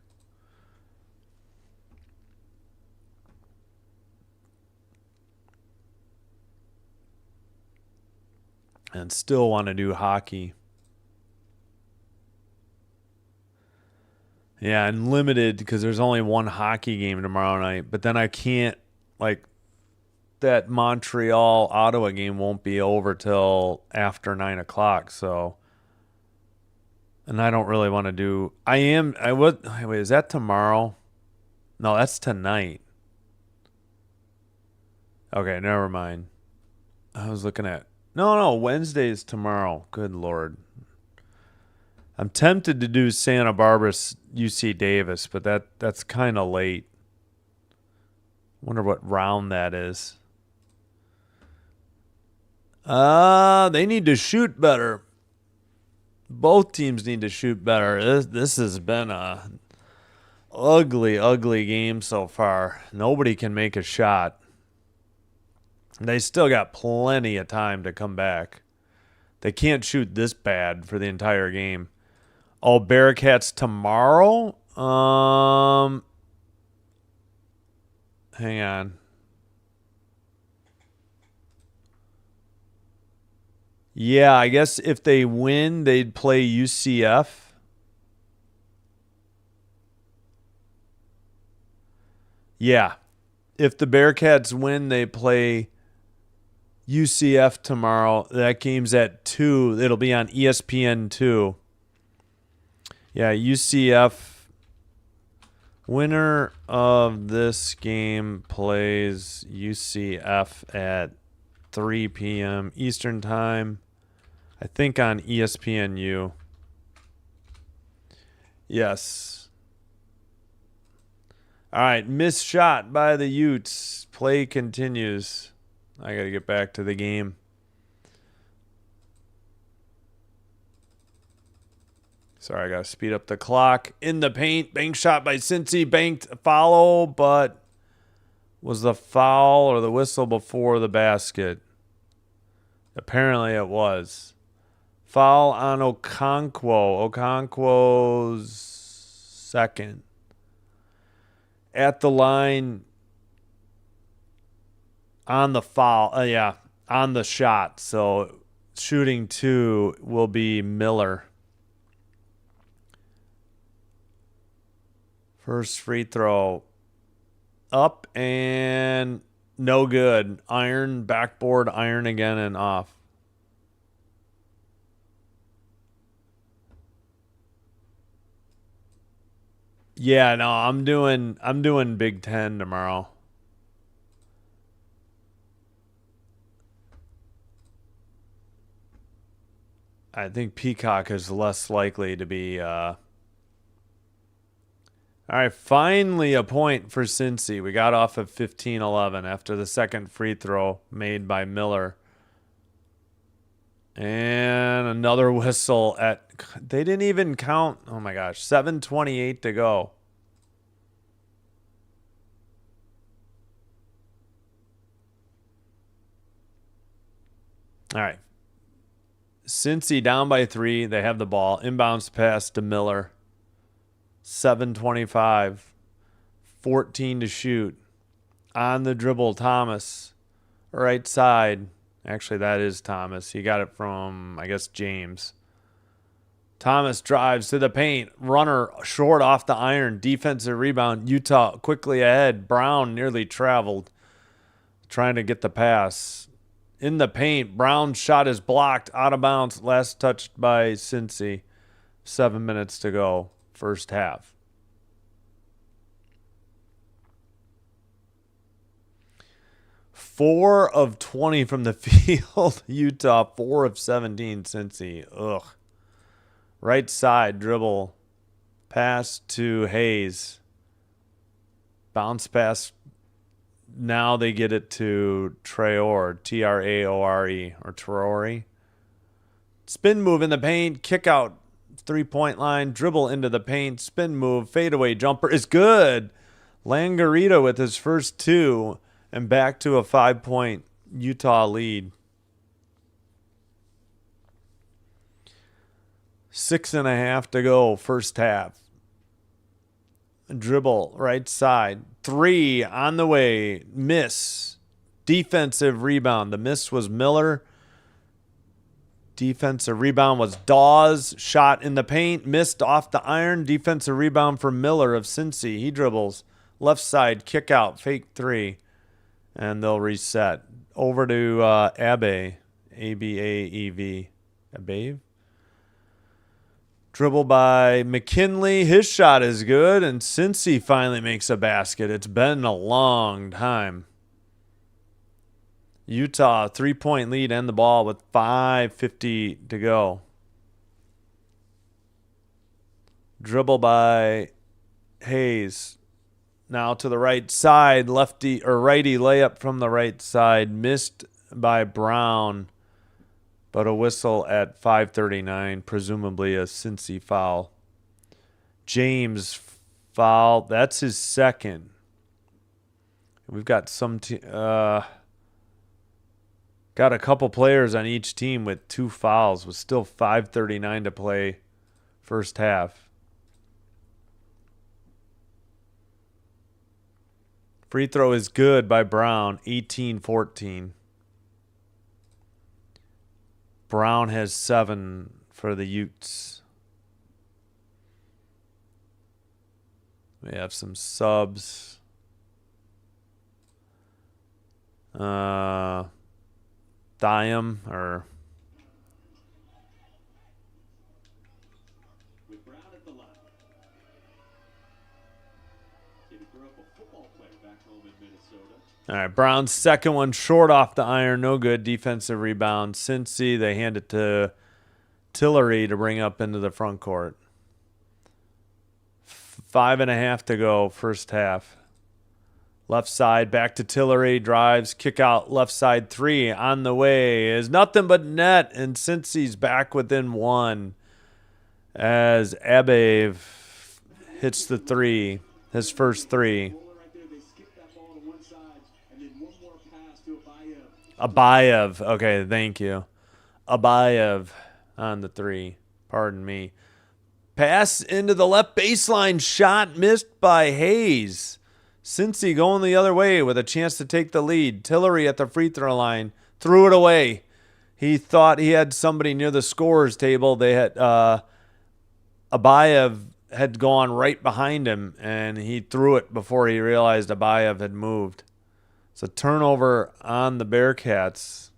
And still want to do hockey. Yeah, and limited because there's only one hockey game tomorrow night. But then I can't, that Montreal-Ottawa game won't be over till after 9 o'clock. So, and I don't really want to do, wait, is that tomorrow? No, that's tonight. Okay, never mind. I was looking at, no, Wednesday is tomorrow. Good Lord. I'm tempted to do Santa Barbara UC Davis, but that's kind of late. Wonder what round that is. They need to shoot better. Both teams need to shoot better. This has been a ugly game so far. Nobody can make a shot. They still got plenty of time to come back. They can't shoot this bad for the entire game. Oh, Bearcats tomorrow? Hang on. Yeah, I guess if they win, they'd play UCF. Yeah. If the Bearcats win, they play UCF tomorrow. That game's at 2. It'll be on ESPN 2. Yeah, UCF. Winner of this game plays UCF at 3 p.m. Eastern Time. I think on ESPNU. Yes. All right, missed shot by the Utes. Play continues. I got to get back to the game. Sorry, I got to speed up the clock. In the paint, bank shot by Cincy. Banked follow, but was the foul or the whistle before the basket? Apparently it was. Foul on Okonkwo. Okonkwo's second. At the line on the foul. On the shot. So shooting 2 will be Miller. First free throw up and no good. Iron, backboard, iron again and off. Yeah, no, I'm doing Big 10 tomorrow. I think Peacock is less likely to be all right, finally a point for Cincy. We got off of 15-11 after the second free throw made by Miller. And another whistle they didn't even count. Oh my gosh, 7:28 to go. All right. Cincy down by 3. They have the ball. Inbounds pass to Miller. 7:25. 14 to shoot. On the dribble, Thomas. Right side. Actually, that is Thomas. He got it from, I guess, James. Thomas drives to the paint. Runner short off the iron. Defensive rebound. Utah quickly ahead. Brown nearly traveled. Trying to get the pass. In the paint. Brown's shot is blocked. Out of bounds. Last touched by Cincy. 7 minutes to go. First half. 4 of 20 from the field. Utah, 4 of 17. Cincy. Ugh. Right side dribble. Pass to Hayes. Bounce pass. Now they get it to Traore. Traore. Or Traore. Spin move in the paint. Kick out. 3-point line. Dribble into the paint. Spin move. Fadeaway jumper is good. Langarita with his first 2. And back to a 5-point Utah lead. 6.5 to go, first half. Dribble, right side. 3 on the way. Miss. Defensive rebound. The miss was Miller. Defensive rebound was Dawes. Shot in the paint. Missed off the iron. Defensive rebound for Miller of Cincy. He dribbles. Left side. Kick out. Fake 3. And they'll reset. Over to Abe. A-B-A-E-V. Abe? Dribble by McKinley. His shot is good. And Cincy finally makes a basket. It's been a long time. Utah, 3-point lead and the ball with 5:50 to go. Dribble by Hayes. Now to the right side. Lefty or righty layup from the right side. Missed by Brown. But a whistle at 5:39, presumably a Cincy foul. James foul. That's his second. We've got got a couple players on each team with 2 fouls. With still 5:39 to play, first half. Free throw is good by Brown, 18-14. Brown has 7 for the Utes. We have some subs. Thiam or with Brown at the line. He grew up a football player back home in Minnesota. All right, Brown's second one short off the iron, no good. Defensive rebound. Cincy, they hand it to Tillery to bring up into the front court. 5.5 to go, first half. Left side, back to Tillery, drives, kick out, left side 3 on the way is nothing but net, and Cincy's back within 1 as Abe hits the 3, his first 3. Abayev, okay, thank you. Abayev on the 3, pardon me. Pass into the left baseline, shot missed by Hayes. Cincy going the other way with a chance to take the lead. Tillery at the free throw line threw it away. He thought he had somebody near the scorer's table. They had Abayev had gone right behind him, and he threw it before he realized Abayev had moved. It's a turnover on the Bearcats.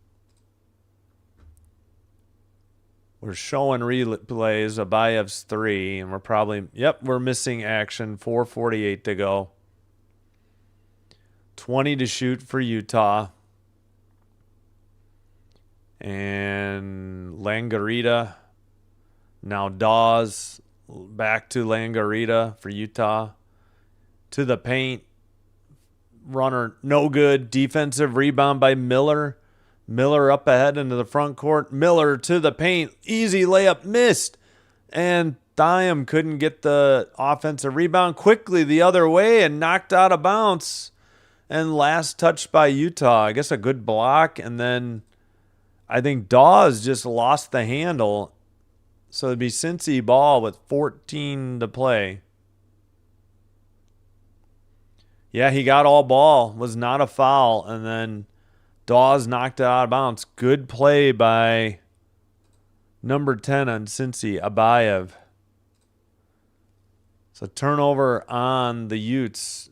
We're showing replays. Abayev's 3, and we're probably, we're missing action. 4:48 to go. 20 to shoot for Utah. And Langarita. Now Dawes back to Langarita for Utah. To the paint. Runner no good. Defensive rebound by Miller. Miller up ahead into the front court. Miller to the paint. Easy layup missed. And Thiam couldn't get the offensive rebound. Quickly the other way and knocked out of bounds. And last touch by Utah. I guess a good block. And then I think Dawes just lost the handle. So it'd be Cincy ball with 14 to play. Yeah, he got all ball. Was not a foul. And then Dawes knocked it out of bounds. Good play by number 10 on Cincy, Abayev. So turnover on the Utes.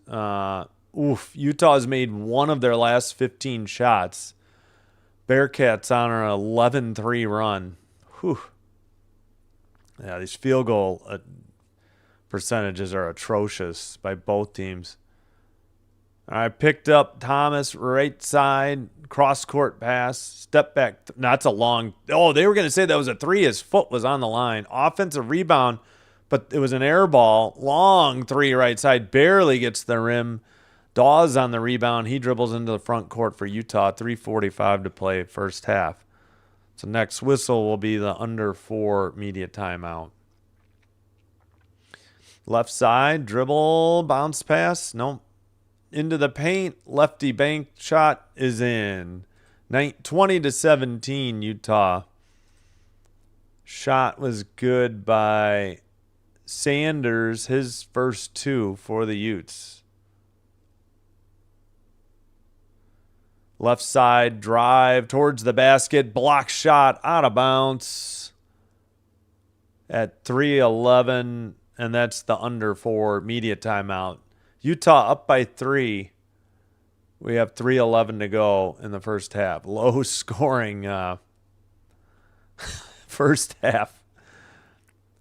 Utah's made 1 of their last 15 shots. Bearcats on an 11-3 run. Whew. Yeah, these field goal percentages are atrocious by both teams. I picked up Thomas, right side, cross-court pass, step back. That's a long. Oh, they were going to say that was a 3. His foot was on the line. Offensive rebound, but it was an air ball. Long 3 right side. Barely gets the rim. Dawes on the rebound. He dribbles into the front court for Utah. 3:45 to play first half. So next whistle will be the under 4 media timeout. Left side, dribble, bounce pass. Nope. Into the paint, lefty bank shot is in. 20-17 Utah. Shot was good by Sanders, his first 2 for the Utes. Left side drive towards the basket, block shot out of bounds at 3:11, and that's the under 4 media timeout. Utah up by 3. We have 3:11 to go in the first half. Low scoring first half.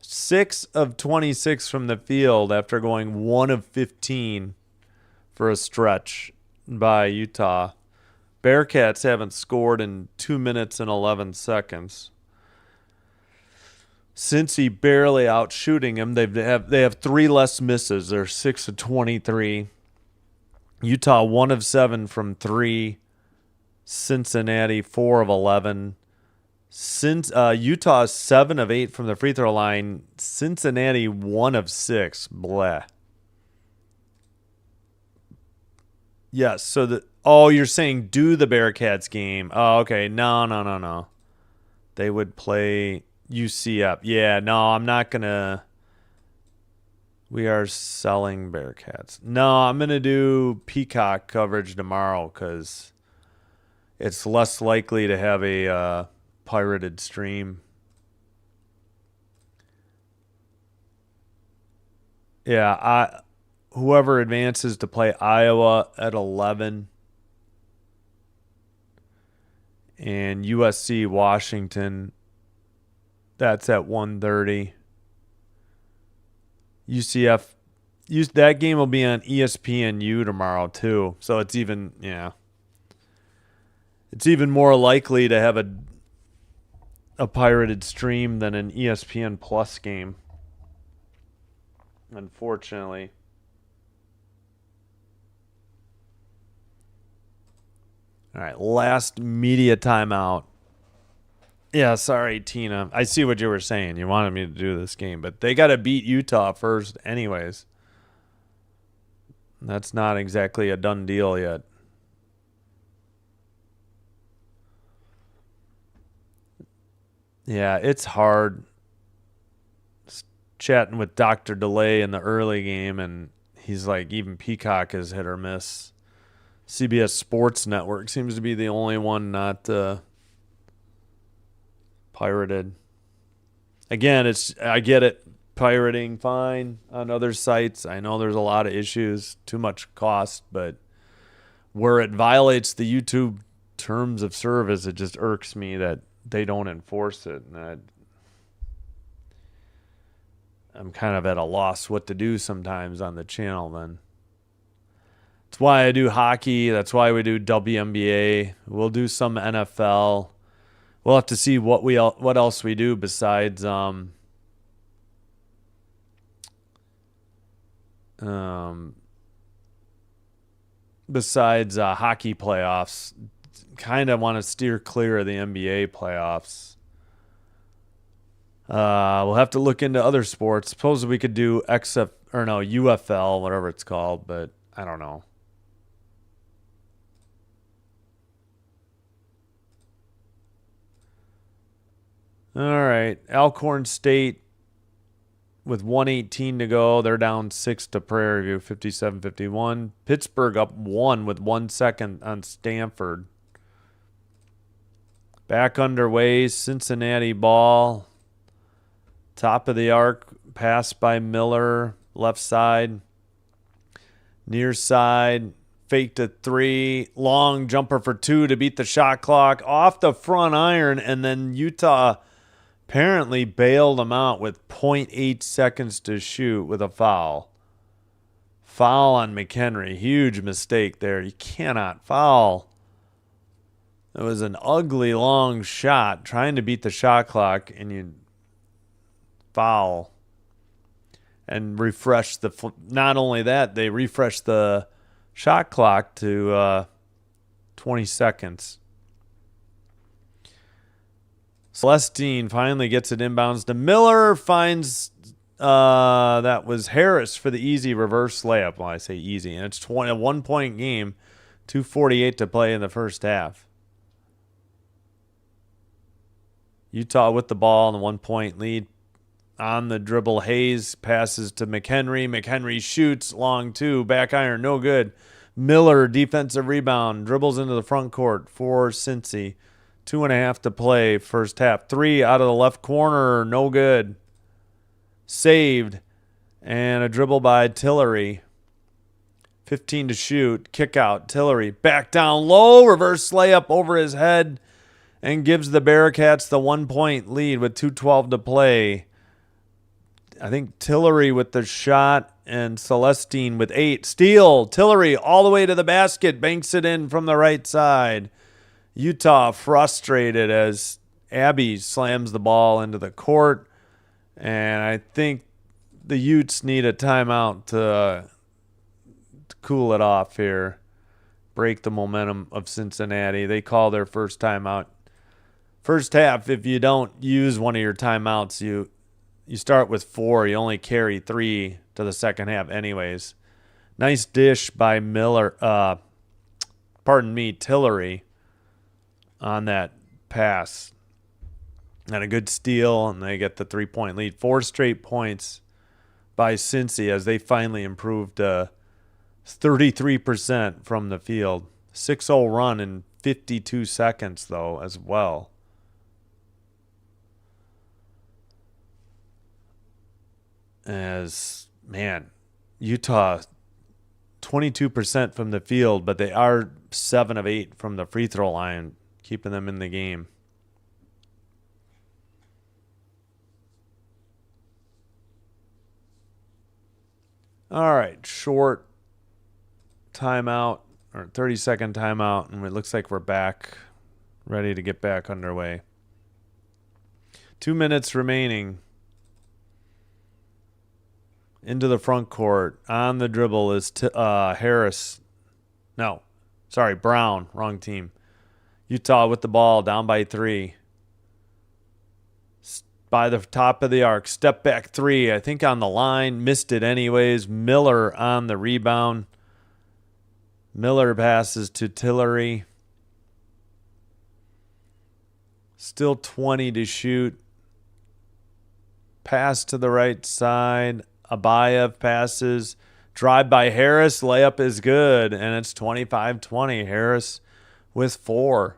6 of 26 from the field after going 1 of 15 for a stretch by Utah. Bearcats haven't scored in 2 minutes and 11 seconds. Cincy barely out shooting him. They have 3 less misses. They're 6 of 23. Utah 1 of 7 from 3. Cincinnati 4 of 11. Utah 7 of 8 from the free throw line. Cincinnati 1 of 6. Blah. Yes. So you're saying do the Bearcats game? Oh, okay. No. They would play UCF. Yeah, no, I'm not going to. We are selling Bearcats. No, I'm going to do Peacock coverage tomorrow because it's less likely to have a pirated stream. Yeah, whoever advances to play Iowa at 11 and USC Washington, that's at 1:30. UCF, that game will be on ESPNU tomorrow too. So it's even more likely to have a pirated stream than an ESPN Plus game. Unfortunately. All right, last media timeout. Yeah, sorry, Tina. I see what you were saying. You wanted me to do this game, but they got to beat Utah first anyways. That's not exactly a done deal yet. Yeah, it's hard. Chatting with Dr. Delay in the early game, and he's like, even Peacock is hit or miss. CBS Sports Network seems to be the only one not pirated. Again, I get it. Pirating, fine. On other sites, I know there's a lot of issues, too much cost, but where it violates the YouTube terms of service, it just irks me that they don't enforce it. And I'm kind of at a loss what to do sometimes on the channel then. That's why I do hockey. That's why we do WNBA. We'll do some NFL. We'll have to see what else we do besides hockey playoffs. Kind of want to steer clear of the NBA playoffs. We'll have to look into other sports. Suppose we could do UFL, whatever it's called, but I don't know. All right, Alcorn State with 1:18 to go. They're down 6 to Prairie View, 57-51. Pittsburgh up 1 with 1 second on Stanford. Back underway, Cincinnati ball. Top of the arc, pass by Miller, left side. Near side, faked a 3. Long jumper for 2 to beat the shot clock. Off the front iron, and then Utah apparently bailed them out with 0.8 seconds to shoot with a foul. foul on McHenry. Huge mistake there. You cannot foul. It was an ugly long shot trying to beat the shot clock, and you foul and refresh the. Not only that, they refreshed the shot clock to 20 seconds. Celestine finally gets it inbounds to Miller. Finds that was Harris for the easy reverse layup. Well, I say easy, and it's a 1-point game. 2:48 to play in the first half. Utah with the ball and the 1-point lead. On the dribble, Hayes passes to McHenry. McHenry shoots long two. Back iron, no good. Miller, defensive rebound, dribbles into the front court for Cincy. 2.5 to play, first half. 3 out of the left corner, no good. Saved. And a dribble by Tillery. 15 to shoot. Kick out. Tillery back down low. Reverse layup over his head. And gives the Bearcats the 1-point lead with 2:12 to play. I think Tillery with the shot and Celestine with 8. Steal. Tillery all the way to the basket. Banks it in from the right side. Utah frustrated as Abby slams the ball into the court. And I think the Utes need a timeout to cool it off here. Break the momentum of Cincinnati. They call their first timeout. First half, if you don't use one of your timeouts, you start with 4. You only carry 3 to the second half anyways. Nice dish by Tillery on that pass. And a good steal, and they get the 3-point lead. 4 straight points by Cincy as they finally improved 33% from the field. 6-0 run in 52 seconds, though, as well. As, man, Utah 22% from the field, but they are 7 of 8 from the free throw line, keeping them in the game. All right, short timeout or 30-second timeout, and it looks like we're back, ready to get back underway. 2 minutes remaining. Into the front court. On the dribble is Harris. No, sorry, Brown. Wrong team. Utah with the ball, down by 3. By the top of the arc. Step back 3. I think on the line. Missed it anyways. Miller on the rebound. Miller passes to Tillery. Still 20 to shoot. Pass to the right side. Abayev passes. Drive by Harris. Layup is good. And it's 25-20. Harris with 4.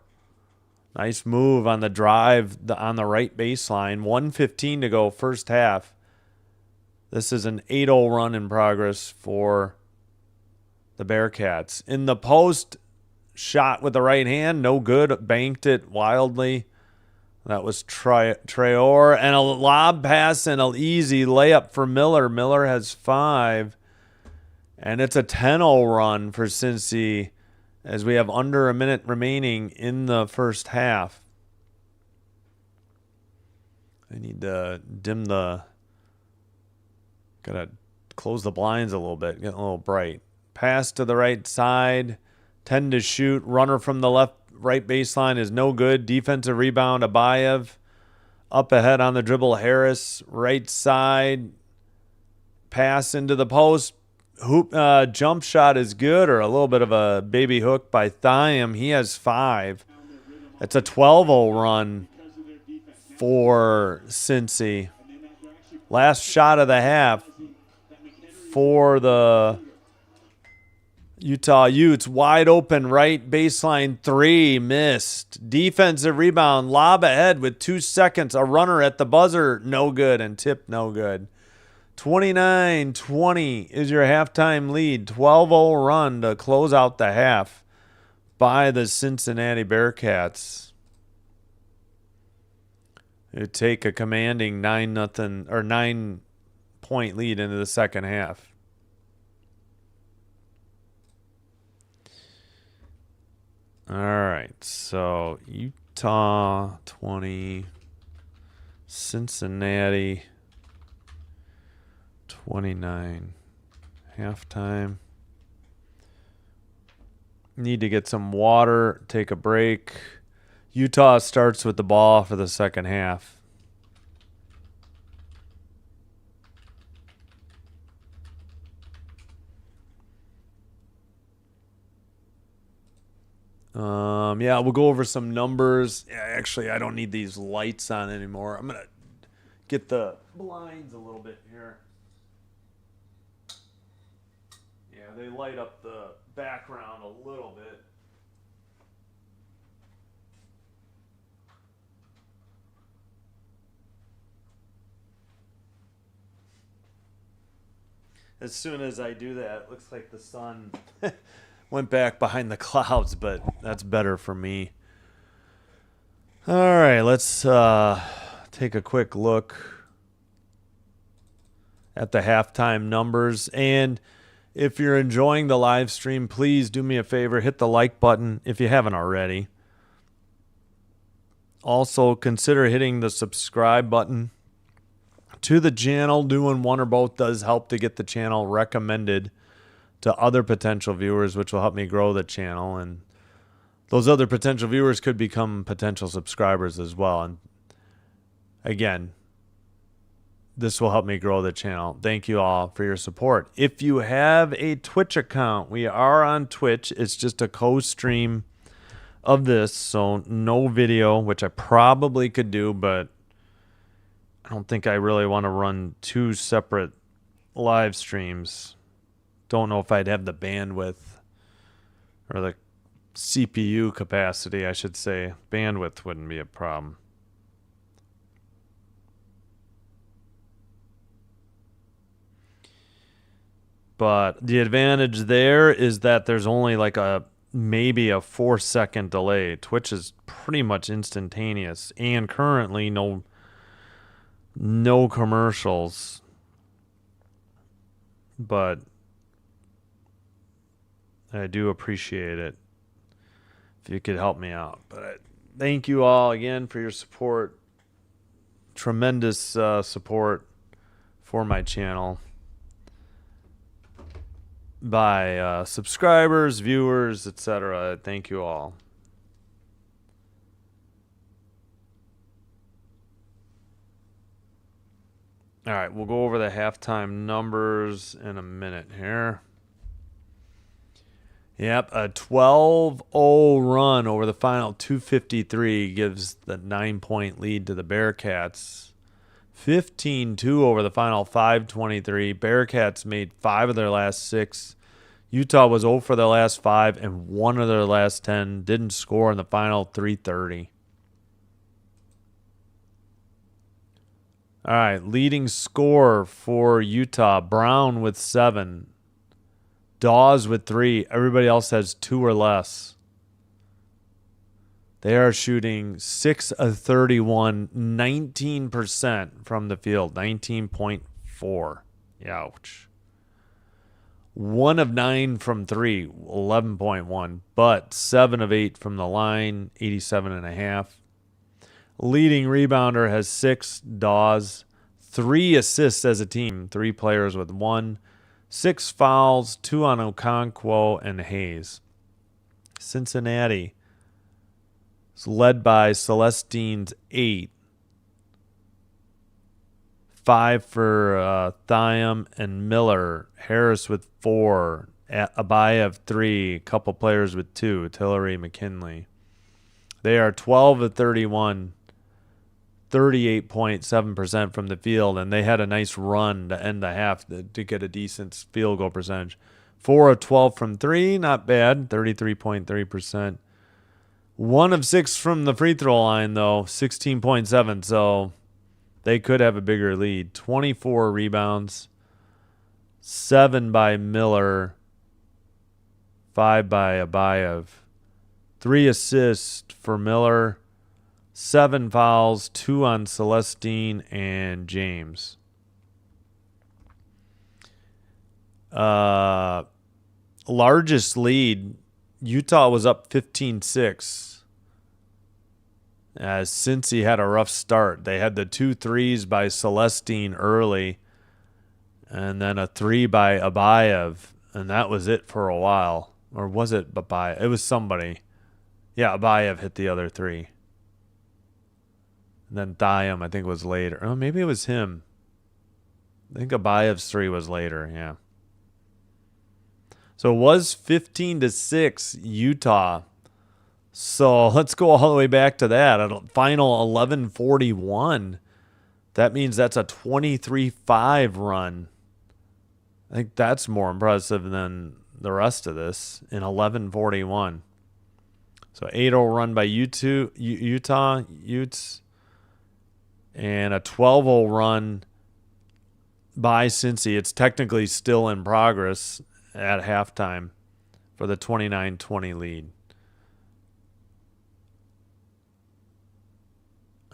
Nice move on the drive on the right baseline. 1:15 to go first half. This is an 8-0 run in progress for the Bearcats. In the post, shot with the right hand. No good. Banked it wildly. That was Traore. And a lob pass and an easy layup for Miller. Miller has 5. And it's a 10-0 run for Cincy as we have under a minute remaining in the first half. I need to gotta close the blinds a little bit, getting a little bright. Pass to the right side, 10 to shoot. Runner from the right baseline is no good. Defensive rebound, Abayev. Up ahead on the dribble, Harris. Right side, pass into the post. Jump shot is good, or a little bit of a baby hook by Thiam. He has 5. It's a 12-0 run for Cincy. Last shot of the half for the Utah Utes. Wide open right baseline 3. Missed. Defensive rebound. Lob ahead with 2 seconds. A runner at the buzzer. No good. And tip no good. 29-20 is your halftime lead. 12-0 run to close out the half by the Cincinnati Bearcats, who take a commanding 9-point lead into the second half. All right, so Utah 20, Cincinnati 29. Halftime. Need to get some water, take a break. Utah starts with the ball for the second half. Yeah, we'll go over some numbers. Yeah, actually, I don't need these lights on anymore. I'm going to get the blinds a little bit here. Yeah, they light up the background a little bit. As soon as I do that, it looks like the sun went back behind the clouds, but that's better for me. All right, let's take a quick look at the halftime numbers. And if you're enjoying the live stream, please do me a favor, hit the like button if you haven't already. Also, consider hitting the subscribe button to the channel. Doing one or both does help to get the channel recommended to other potential viewers, which will help me grow the channel. And those other potential viewers could become potential subscribers as well. And again, this will help me grow the channel. Thank you all for your support. If you have a Twitch account, we are on Twitch. It's just a co-stream of this, so no video, which I probably could do, but I don't think I really want to run two separate live streams. Don't know if I'd have the bandwidth or the CPU capacity, I should say. Bandwidth wouldn't be a problem. But the advantage there is that there's only like maybe a 4-second delay. Twitch is pretty much instantaneous, and currently no commercials. But I do appreciate it if you could help me out. But thank you all again for your support. Tremendous support for my channel by subscribers, viewers, etc. Thank you all. All right, we'll go over the halftime numbers in a minute here. Yep, a 12-0 run over the final 2:53 gives the 9-point lead to the Bearcats. 15-2 over the final 5:23. Bearcats made 5 of their last 6. Utah was 0 for their last 5 and 1 of their last 10. Didn't score in the final 3:30. All right, leading score for Utah, Brown with 7. Dawes with 3. Everybody else has 2 or less. They are shooting 6 of 31, 19% from the field, 19.4. Ouch. 1 of 9 from 3, 11.1. But 7 of 8 from the line, 87.5. Leading rebounder has 6, Dawes. 3 assists as a team, 3 players with 1. 6 fouls, 2 on Okonkwo and Hayes. Cincinnati is led by Celestine's 8. 5 for Thiam and Miller. Harris with 4. Abaya of 3. A couple players with 2. Tillery, McKinley. They are 12 of 31. 38.7% from the field, and they had a nice run to end the half to get a decent field goal percentage. 4 of 12 from 3, not bad, 33.3%. 1 of 6 from the free throw line, though, 16.7, so they could have a bigger lead. 24 rebounds, 7 by Miller, 5 by Abayev. 3 assists for Miller. 7 fouls, 2 on Celestine and James. Largest lead Utah was up 15-6. As Cincy had a rough start. They had the 2 threes by Celestine early, and then a 3 by Abayev, and that was it for a while. Or was it Abayev? It was somebody. Yeah, Abayev hit the other 3. And then Thiam, I think, was later. Oh, maybe it was him. I think Abayev's 3 was later, yeah. So it was 15-6 Utah. So let's go all the way back to that. At final 11:41. That means that's a 23-5 run. I think that's more impressive than the rest of this in 11:41. So 8-0 run by Utah Utes, and a 12-0 run by Cincy. It's technically still in progress at halftime for the 29-20 lead.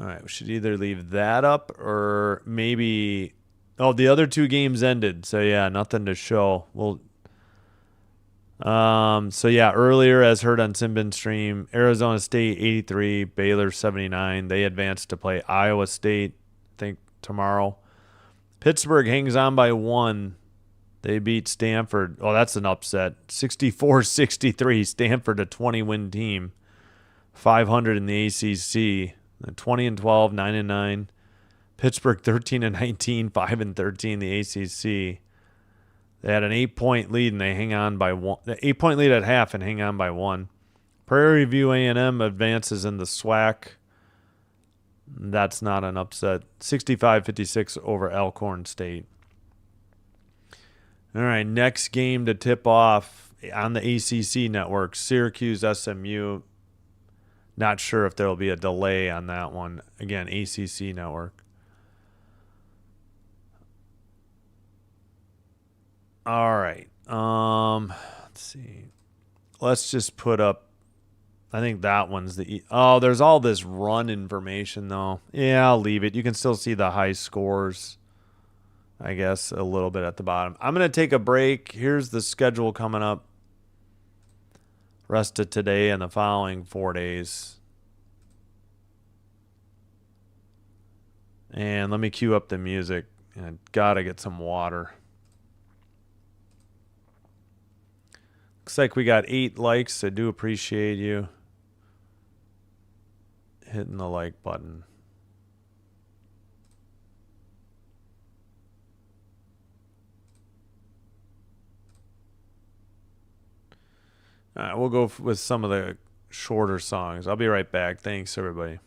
All right, we should either leave that up or maybe... Oh, the other 2 games ended, so yeah, nothing to show. So yeah, earlier, as heard on Simbin stream, Arizona State 83, Baylor 79. They advanced to play Iowa State, I think, tomorrow. Pittsburgh hangs on by 1. They beat Stanford. Oh, that's an upset. 64-63. Stanford, a 20-win team. 500 in the ACC. 20-12, 9-9. Pittsburgh 13-19, 5-13 the ACC. They had an 8-point lead and they hang on by 1. The 8-point lead at half and hang on by 1. Prairie View A&M advances in the SWAC. That's not an upset. 65-56 over Elkhorn State. All right, next game to tip off on the ACC network, Syracuse SMU. Not sure if there will be a delay on that one. Again, ACC network. All right. Let's see. Let's just put up. I think that one's the. Oh, there's all this run information though. Yeah, I'll leave it. You can still see the high scores, I guess, a little bit at the bottom. I'm going to take a break. Here's the schedule coming up. Rest of today and the following 4 days. And let me cue up the music. I gotta get some water. Looks like we got 8 likes. I do appreciate you hitting the like button. All right, we'll go with some of the shorter songs. I'll be right back. Thanks, everybody.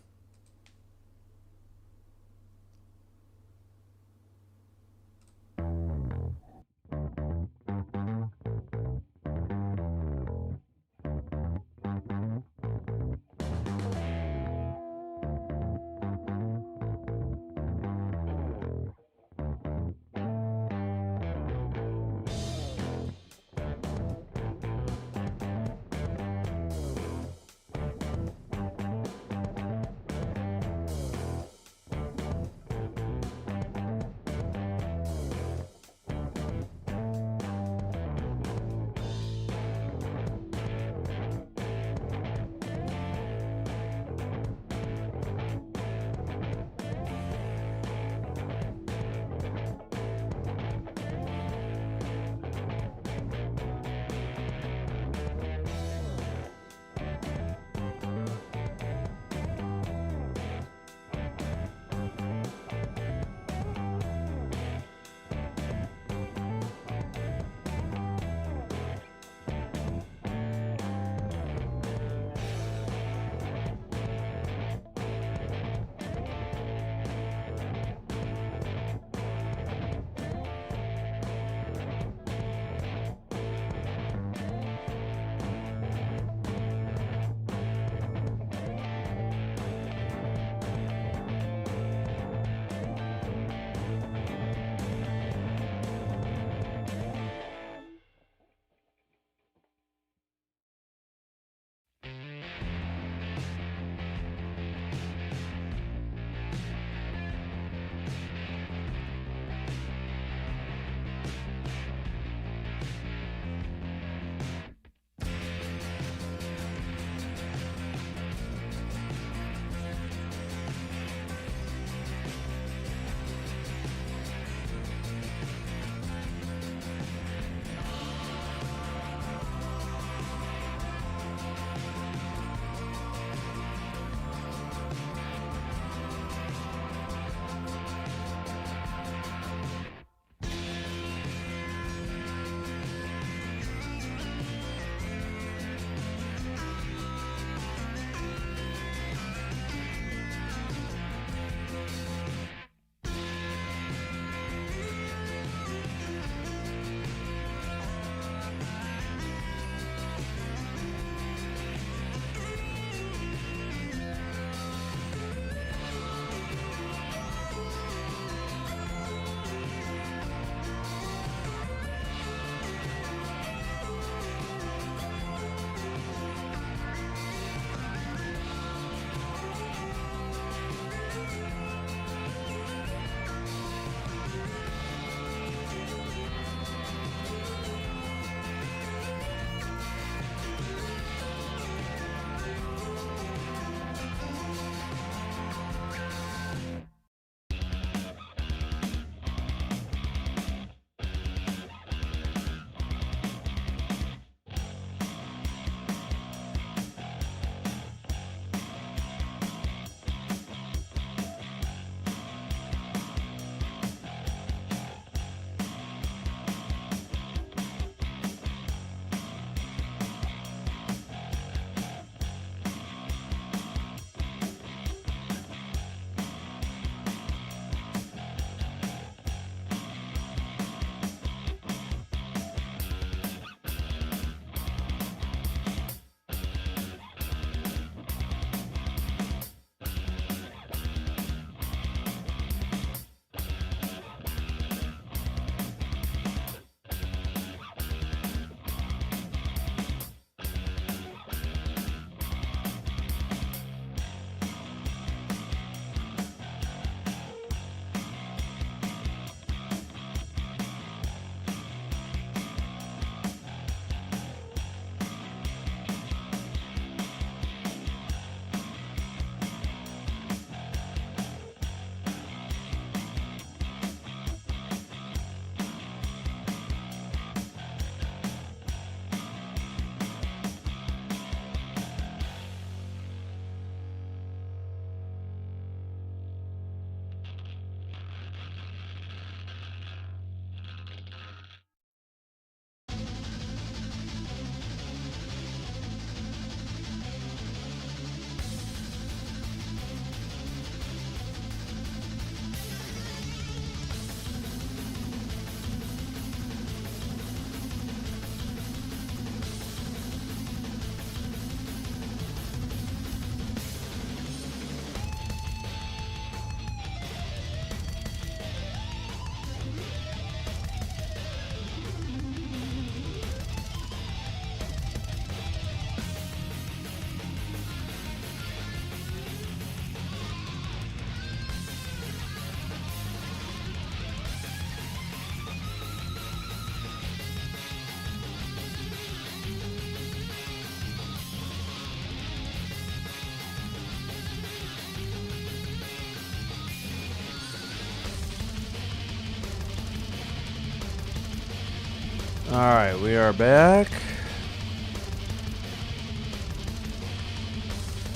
All right, we are back.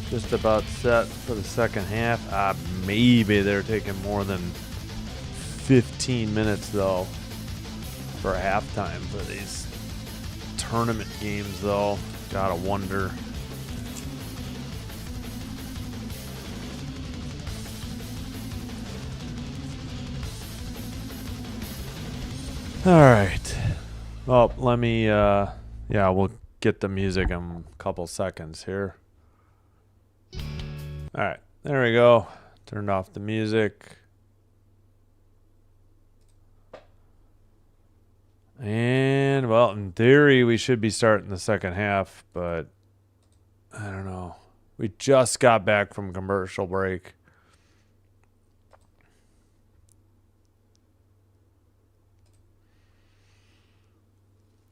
Just about set for the second half. Maybe they're taking more than 15 minutes, though, for halftime for these tournament games, though. Gotta wonder. All right. Well, let me, yeah, we'll get the music in a couple seconds here. All right, there we go. Turned off the music. And, well, in theory, we should be starting the second half, but I don't know. We just got back from commercial break.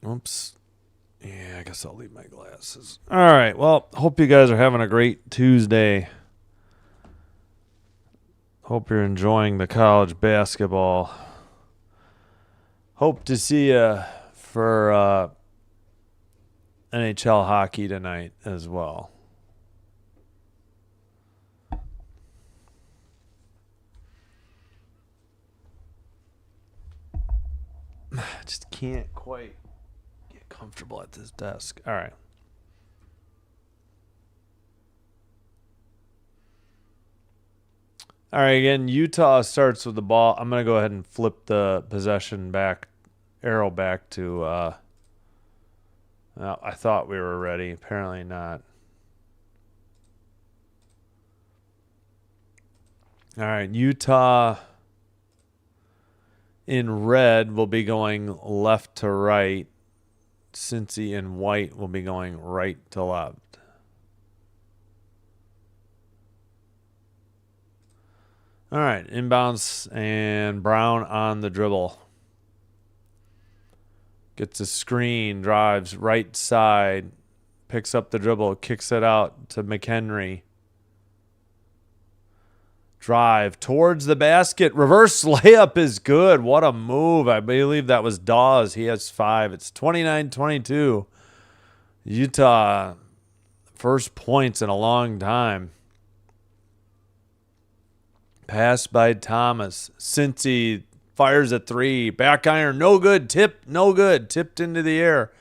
Oops. Yeah, I guess I'll leave my glasses. All right, well, hope you guys are having a great Tuesday. Hope you're enjoying the college basketball. Hope to see you for NHL hockey tonight as well. I just can't quite get comfortable at this desk. All right. All right, again, Utah starts with the ball. I'm going to go ahead and flip the possession back, arrow back to, I thought we were ready. Apparently not. All right, Utah in red will be going left to right. Cincy in white will be going right to left. All right, inbounds and Brown on the dribble. Gets a screen, drives right side, picks up the dribble, kicks it out to McHenry. Drive towards the basket. Reverse layup is good. What a move. I believe that was Dawes. He has 5. It's 29-22. Utah, first points in a long time. Pass by Thomas. Cincy fires a 3. Back iron. No good. Tip. No good. Tipped into the air.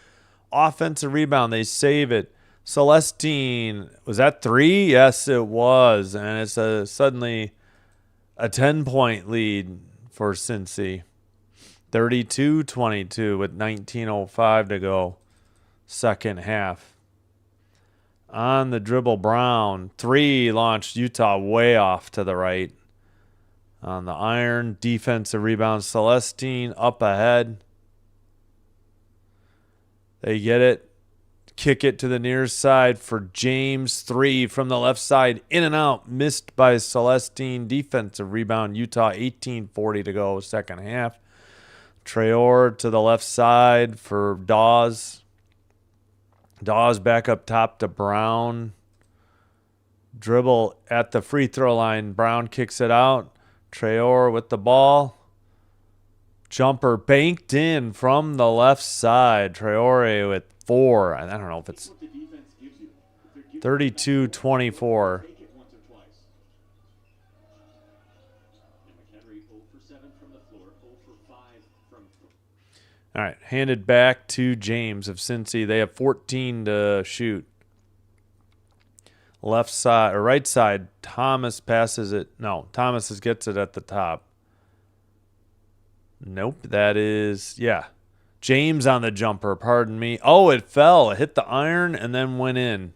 Offensive rebound. They save it. Celestine. Was that 3? Yes, it was. And it's suddenly a 10-point lead for Cincy. 32-22 with 19:05 to go. Second half. On the dribble, Brown. 3 launched Utah way off to the right. On the iron, defensive rebound, Celestine up ahead. They get it. Kick it to the near side for James. 3 from the left side. In and out. Missed by Celestine. Defensive rebound, Utah. 18:40 to go. Second half. Traore to the left side for Dawes. Dawes back up top to Brown. Dribble at the free throw line. Brown kicks it out. Traore with the ball. Jumper banked in from the left side. Traore with 4. I don't know if it's 32-24. All right, handed back to James of Cincy. They have 14 to shoot. Left side or right side, Thomas passes it. No, Thomas gets it at the top. Nope, that is, yeah. James on the jumper, pardon me. Oh, it fell. It hit the iron and then went in.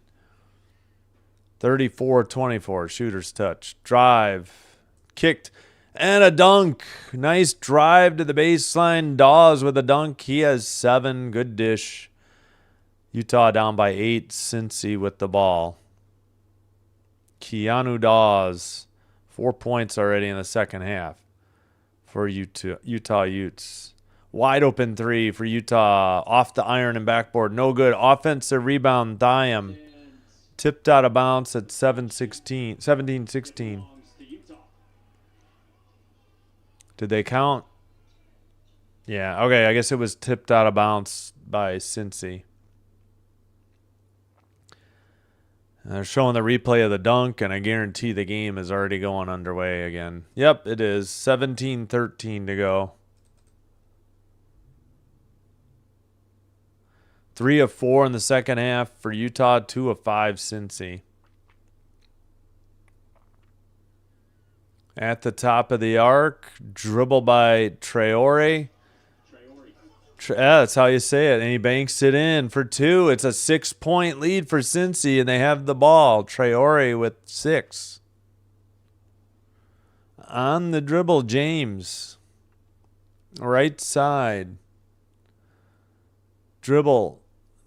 34-24, shooter's touch. Drive, kicked, and a dunk. Nice drive to the baseline. Dawes with a dunk. He has 7. Good dish. Utah down by 8. Cincy with the ball. Keanu Dawes, 4 points already in the second half for Utah Utes. Wide open 3 for Utah. Off the iron and backboard. No good. Offensive rebound, Diam. Tipped out of bounds at 17-16. Did they count? Yeah, okay, I guess it was tipped out of bounds by Cincy. They're showing the replay of the dunk, and I guarantee the game is already going underway again. Yep, it is. 17-13 to go. 3 of 4 in the second half for Utah, 2 of 5 Cincy. At the top of the arc, dribble by Traore. Yeah, that's how you say it. And he banks it in for 2. It's a 6-point lead for Cincy, and they have the ball. Traore with 6. On the dribble, James. Right side. Dribble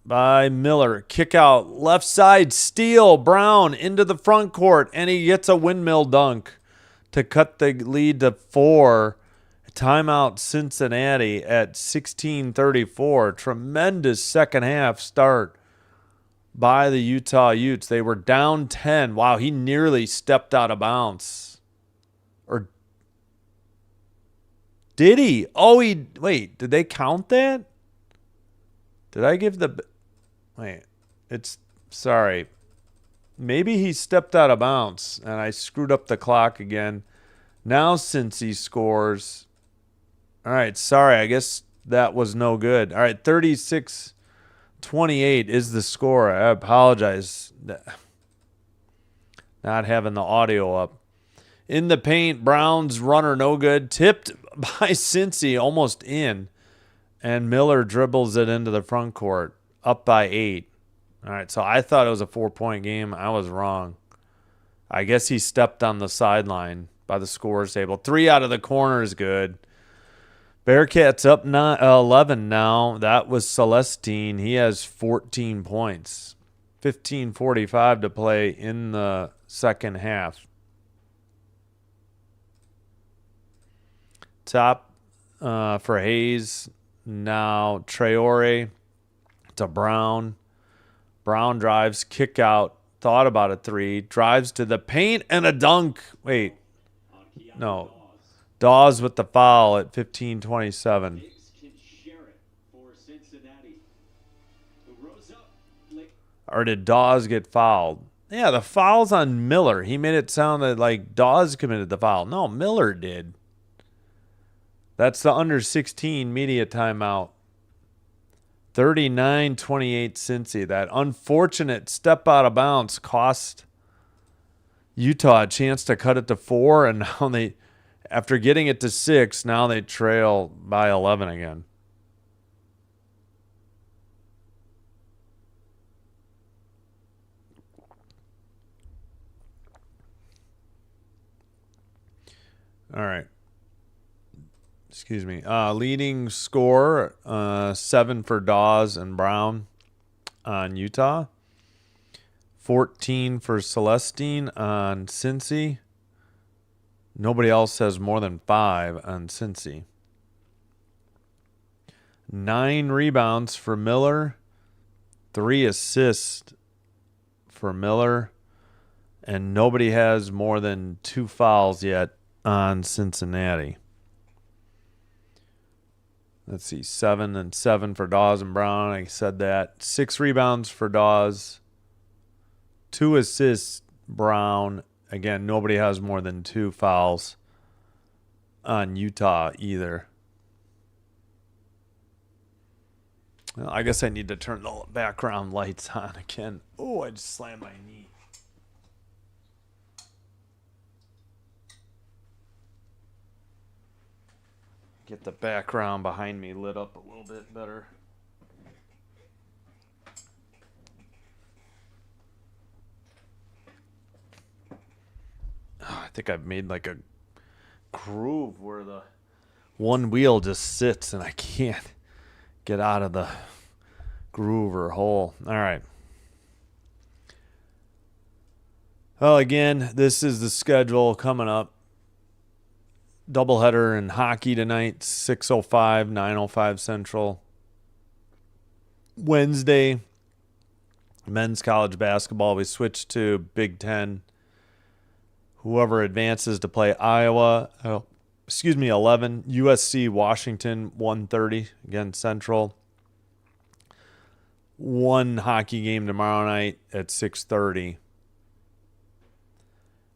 by Miller. Kick out. Left side, steal. Brown into the front court, and he gets a windmill dunk to cut the lead to 4. Timeout Cincinnati at 16:34. Tremendous second half start by the Utah Utes. They were down 10. Wow, he nearly stepped out of bounds. Or did he? Oh, wait, did they count that? Did I give the wait, sorry. Maybe he stepped out of bounds and I screwed up the clock again. Now Cincy scores. All right, sorry. I guess that was no good. All right, 36-28 is the score. I apologize not having the audio up. In the paint, Brown's runner no good. Tipped by Cincy, almost in. And Miller dribbles it into the front court, up by 8. All right, so I thought it was a 4-point game. I was wrong. I guess he stepped on the sideline by the scores table. 3 out of the corner is good. Bearcats up 11 now. That was Celestine. He has 14 points. 15:45 to play in the second half. Top for Hayes. Now Traore to Brown. Brown drives, kick out. Thought about a 3. Drives to the paint and a dunk. Wait. No. Dawes with the foul at 15:27. Or did Dawes get fouled? Yeah, the foul's on Miller. He made it sound like Dawes committed the foul. No, Miller did. That's the under 16 media timeout. 39-28 Cincy. That unfortunate step out of bounds cost Utah a chance to cut it to 4, and now they, after getting it to 6, now they trail by 11 again. All right. Excuse me. Leading score, 7 for Dawes and Brown on Utah. 14 for Celestine on Cincy. Nobody else has more than 5 on Cincy. 9 rebounds for Miller. 3 assists for Miller. And nobody has more than 2 fouls yet on Cincinnati. Let's see, 7 and 7 for Dawes and Brown. I said that. 6 rebounds for Dawes. 2 assists, Brown. Again, nobody has more than 2 fouls on Utah either. Well, I guess I need to turn the background lights on again. Oh, I just slammed my knee. Get the background behind me lit up a little bit better. Oh, I think I've made like a groove where the one wheel just sits and I can't get out of the groove or hole. All right. Well, again, this is the schedule coming up. Doubleheader in hockey tonight, 6:05, 9:05 Central. Wednesday, men's college basketball. We switch to Big Ten. Whoever advances to play Iowa, 11. USC Washington 1:30 against Central. One hockey game tomorrow night at 6:30.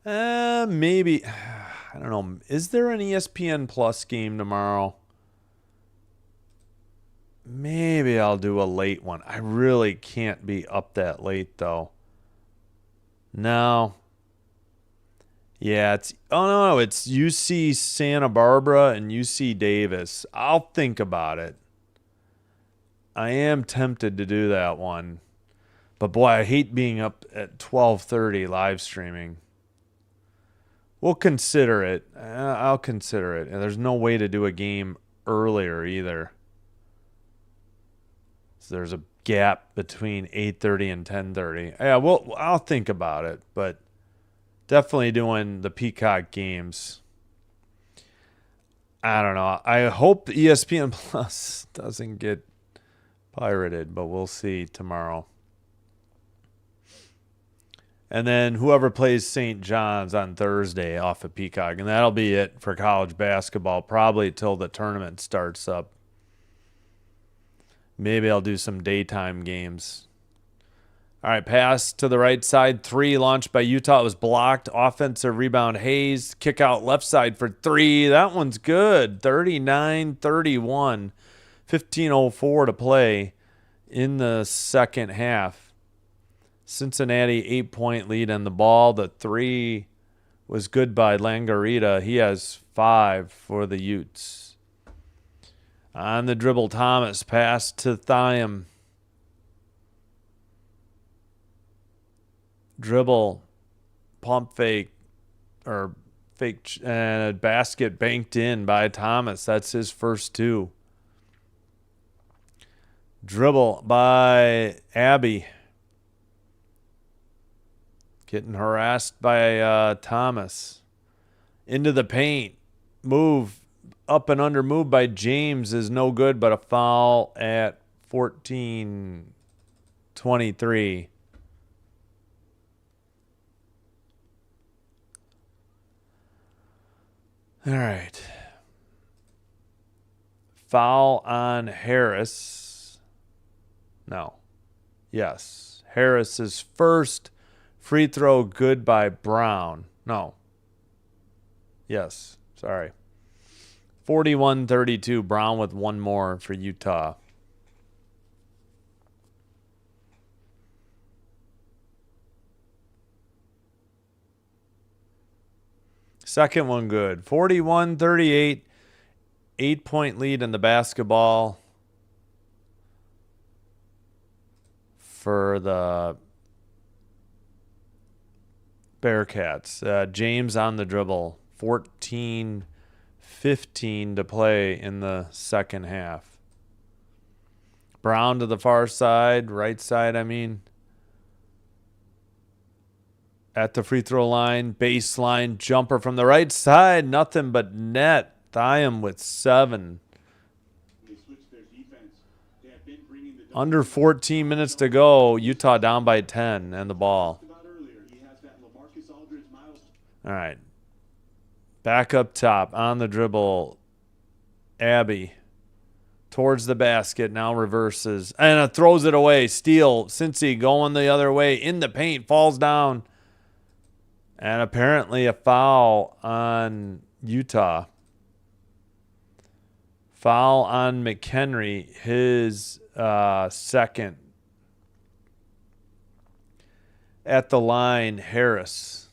Maybe, I don't know. Is there an ESPN Plus game tomorrow? Maybe I'll do a late one. I really can't be up that late, though. No. Yeah, it's UC Santa Barbara and UC Davis. I'll think about it. I am tempted to do that one. But boy, I hate being up at 12:30 live streaming. We'll consider it. I'll consider it. And there's no way to do a game earlier either. So there's a gap between 8:30 and 10:30. Yeah, I'll think about it, but definitely doing the Peacock games. I don't know. I hope ESPN Plus doesn't get pirated, but we'll see tomorrow. And then whoever plays St. John's on Thursday off of Peacock. And that'll be it for college basketball, probably till the tournament starts up. Maybe I'll do some daytime games. All right, pass to the right side. 3 launched by Utah. It was blocked. Offensive rebound, Hayes. Kick out left side for 3. That one's good. 39-31. 15:04 to play in the second half. Cincinnati 8-point lead on the ball. The 3 was good by Langarita. He has 5 for the Utes. On the dribble, Thomas pass to Thiam. Dribble, pump fake, or fake, and a basket banked in by Thomas. That's his first 2. Dribble by Abbey. Getting harassed by Thomas. Into the paint. Move. Up and under move by James is no good, but a foul at 14-23. All right. Foul on Harris. No. Yes. Harris's first free throw good by Brown. No. Yes. Sorry. 41-32. Brown with one more for Utah. Second one good. 41-38. 8-point lead in the basketball for the Bearcats. James on the dribble. 14-15 to play in the second half. Brown to the far side, right side, I mean. At the free throw line, baseline jumper from the right side, nothing but net. Thiam with 7. Under 14 minutes to go, Utah down by 10 and the ball. All right. Back up top, on the dribble, Abbey towards the basket, now reverses, and throws it away. Steal, Cincy going the other way, in the paint, falls down. And apparently a foul on Utah. Foul on McHenry, his second. At the line, Harris.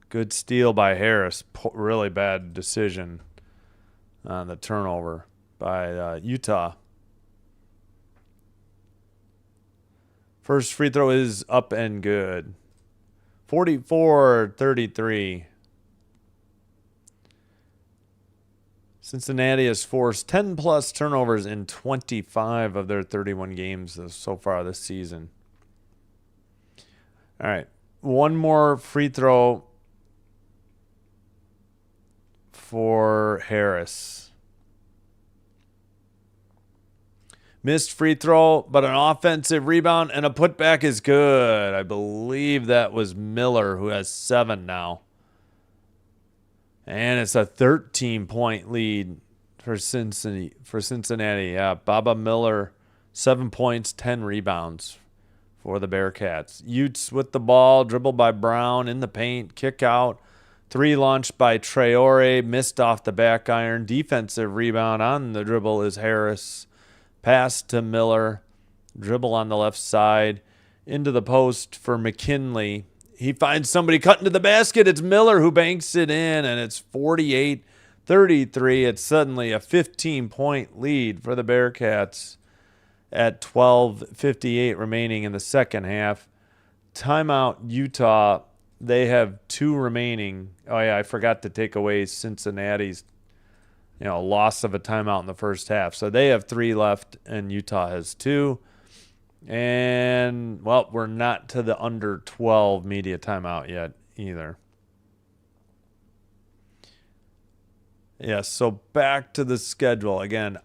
Good steal by Harris. Really bad decision on the turnover by Utah. First free throw is up and good. 44-33. Cincinnati has forced 10-plus turnovers in 25 of their 31 games so far this season. All right. One more free throw for Harris. Missed free throw, but an offensive rebound and a putback is good. I believe that was Miller, who has 7 now. And it's a 13-point lead for Cincinnati. Yeah, Baba Miller, 7 points, 10 rebounds for the Bearcats. Utes with the ball, dribbled by Brown in the paint, kick out. 3 launched by Traore, missed off the back iron. Defensive rebound on the dribble is Harris. Pass to Miller. Dribble on the left side. Into the post for McKinley. He finds somebody cutting to the basket. It's Miller who banks it in, and it's 48-33. It's suddenly a 15-point lead for the Bearcats at 12:58 remaining in the second half. Timeout, Utah. They have 2 remaining. Oh, yeah, I forgot to take away Cincinnati's loss of a timeout in the first half. So they have 3 left, and Utah has 2. And, well, we're not to the under 12 media timeout yet either. Yeah, so back to the schedule. Again,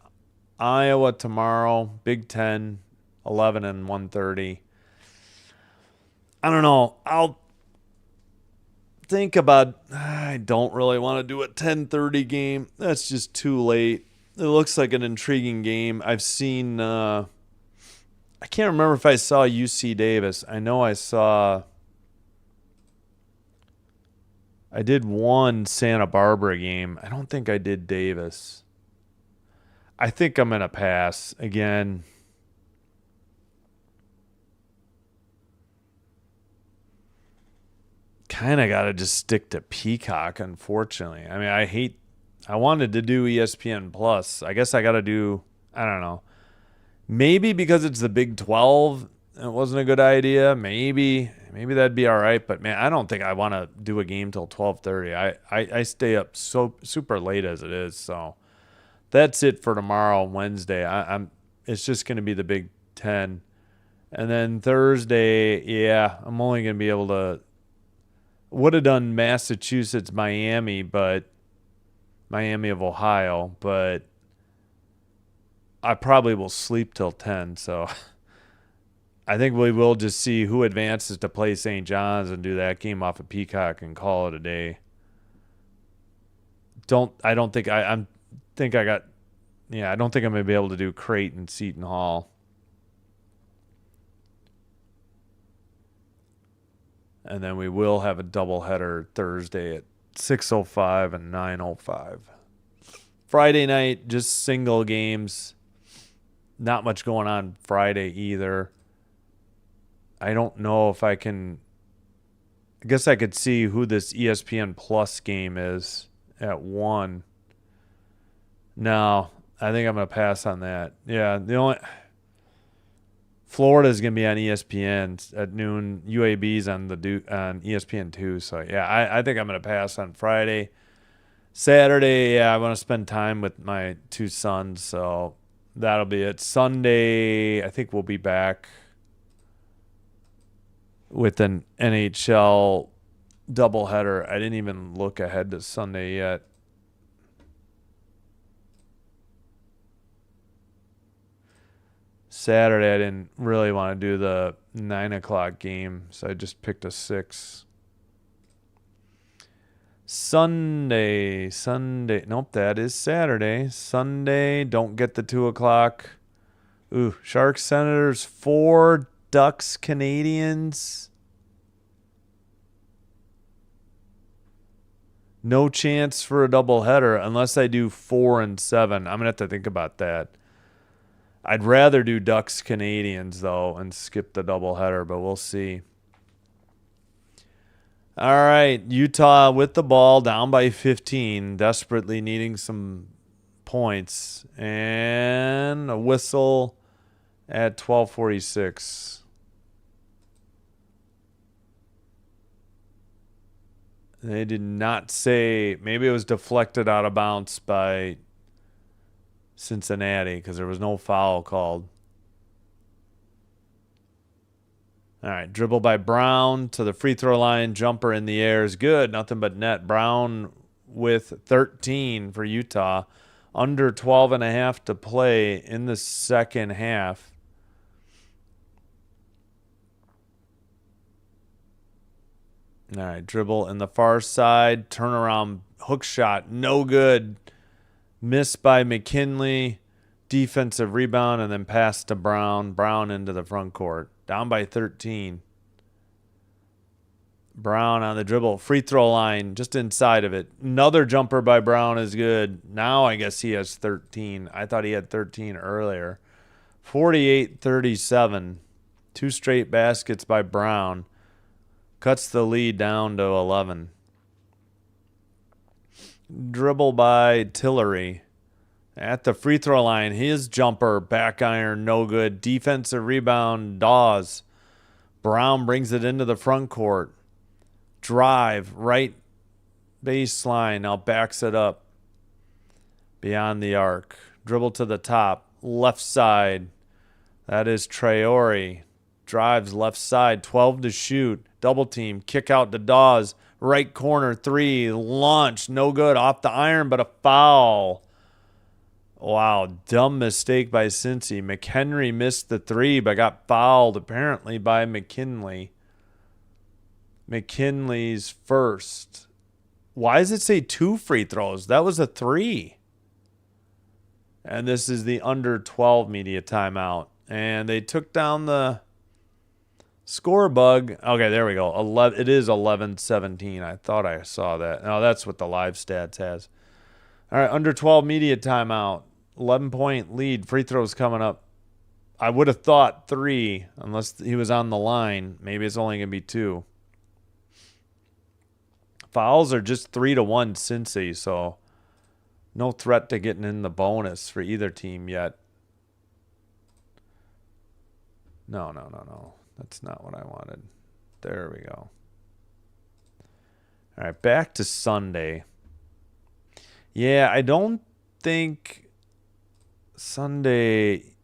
Iowa tomorrow, Big Ten, 11 and 1:30. I don't know. I'll think about I don't really want to do a 10:30 game. That's just too late. It looks like an intriguing game. I've seen I can't remember if I saw UC Davis. I know I did one Santa Barbara game. I don't think I did Davis. I think I'm going to pass again. Kind of got to just stick to Peacock, unfortunately. I mean, I wanted to do ESPN Plus. I guess I got to do, I don't know. Maybe because it's the Big 12, it wasn't a good idea. Maybe that'd be all right. But, man, I don't think I want to do a game till 12:30. I stay up so super late as it is. So that's it for tomorrow, Wednesday. It's just going to be the Big 10. And then Thursday, yeah, I'm only going to be able to – would have done Massachusetts, Miami of Ohio, but – I probably will sleep till 10, so I think we will just see who advances to play St. John's and do that game off of Peacock and call it a day. I don't think I'm going to be able to do Creighton, Seton Hall. And then we will have a doubleheader Thursday at 6:05 and 9:05. Friday night, just single games. Not much going on Friday either. I don't know if I can. I guess I could see who this ESPN Plus game is at 1. No, I think I'm going to pass on that. Yeah, Florida's going to be on ESPN at noon. UAB's on ESPN2. So, yeah, I think I'm going to pass on Friday. Saturday, yeah, I want to spend time with my 2 sons, so that'll be it. Sunday, I think we'll be back with an NHL doubleheader. I didn't even look ahead to Sunday yet. Saturday, I didn't really want to do the 9 o'clock game, so I just picked a 6. Sunday. Nope, that is Saturday. Sunday, don't get the 2 o'clock. Ooh, Sharks, Senators, 4, Ducks, Canadians. No chance for a doubleheader unless I do 4 and 7. I'm going to have to think about that. I'd rather do Ducks, Canadians, though, and skip the doubleheader, but we'll see. All right, Utah with the ball, down by 15, desperately needing some points. And a whistle at 12:46. They did not say, maybe it was deflected out of bounds by Cincinnati because there was no foul called. All right, dribble by Brown to the free throw line. Jumper in the air is good. Nothing but net. Brown with 13 for Utah. Under 12.5 to play in the second half. All right, dribble in the far side. Turnaround hook shot, no good. Missed by McKinley. Defensive rebound and then pass to Brown. Brown into the front court. Down by 13. Brown on the dribble. Free throw line just inside of it. Another jumper by Brown is good. Now I guess he has 13. I thought he had 13 earlier. 48-37. 2 straight baskets by Brown. Cuts the lead down to 11. Dribble by Tillery. At the free throw line, his jumper, back iron, no good. Defensive rebound, Dawes. Brown brings it into the front court. Drive, right baseline, now backs it up. Beyond the arc. Dribble to the top, left side. That is Traore. Drives left side, 12 to shoot. Double team, kick out to Dawes. Right corner, 3, launch, no good. Off the iron, but a foul. Wow, dumb mistake by Cincy. McHenry missed the 3, but got fouled apparently by McKinley. McKinley's first. Why does it say 2 free throws? That was a 3. And this is the under 12 media timeout. And they took down the score bug. Okay, there we go. 11. It is 11-17. I thought I saw that. No, that's what the live stats has. All right, under 12 media timeout. 11-point lead. Free throws coming up. I would have thought 3, unless he was on the line. Maybe it's only going to be 2. Fouls are just 3-1 Cincy, so no threat to getting in the bonus for either team yet. No. That's not what I wanted. There we go. All right, back to Sunday. Yeah, I don't think Sunday.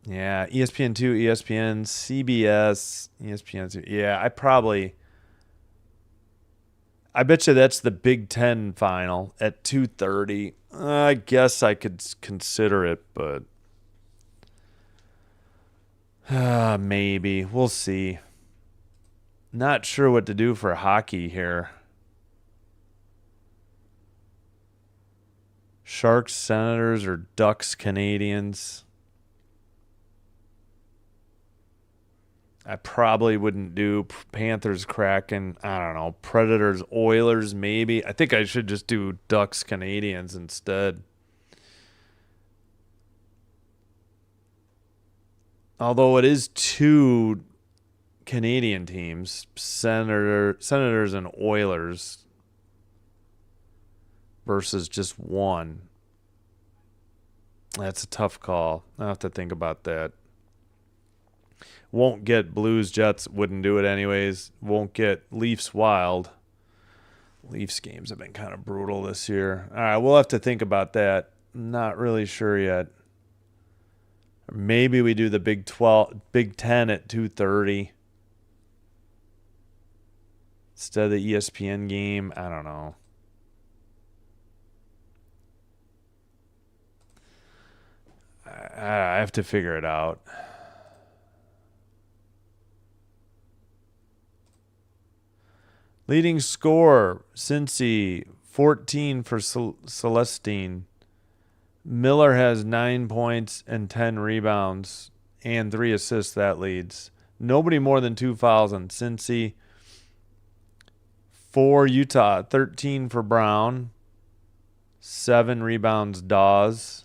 Yeah, ESPN2, ESPN, CBS, ESPN2. Yeah, I bet you that's the Big Ten final at 2:30. I guess I could consider it, but maybe. We'll see. Not sure what to do for hockey here. Sharks, Senators, or Ducks, Canadians. I probably wouldn't do Panthers, Kraken. I don't know. Predators, Oilers, maybe. I think I should just do Ducks, Canadians instead. Although it is 2 Canadian teams, Senators and Oilers versus just 1. That's a tough call. I'll have to think about that. Won't get Blues, Jets. Wouldn't do it anyways. Won't get Leafs, Wild. Leafs games have been kind of brutal this year. All right, we'll have to think about that. Not really sure yet. Maybe we do the Big 10 at 2:30 instead of the ESPN game. I don't know. I have to figure it out. Leading scorer, Cincy, 14 for Celestine. Miller has 9 points and 10 rebounds and 3 assists. That leads. Nobody more than 2 fouls on Cincy. For Utah, 13 for Brown. 7 rebounds, Dawes.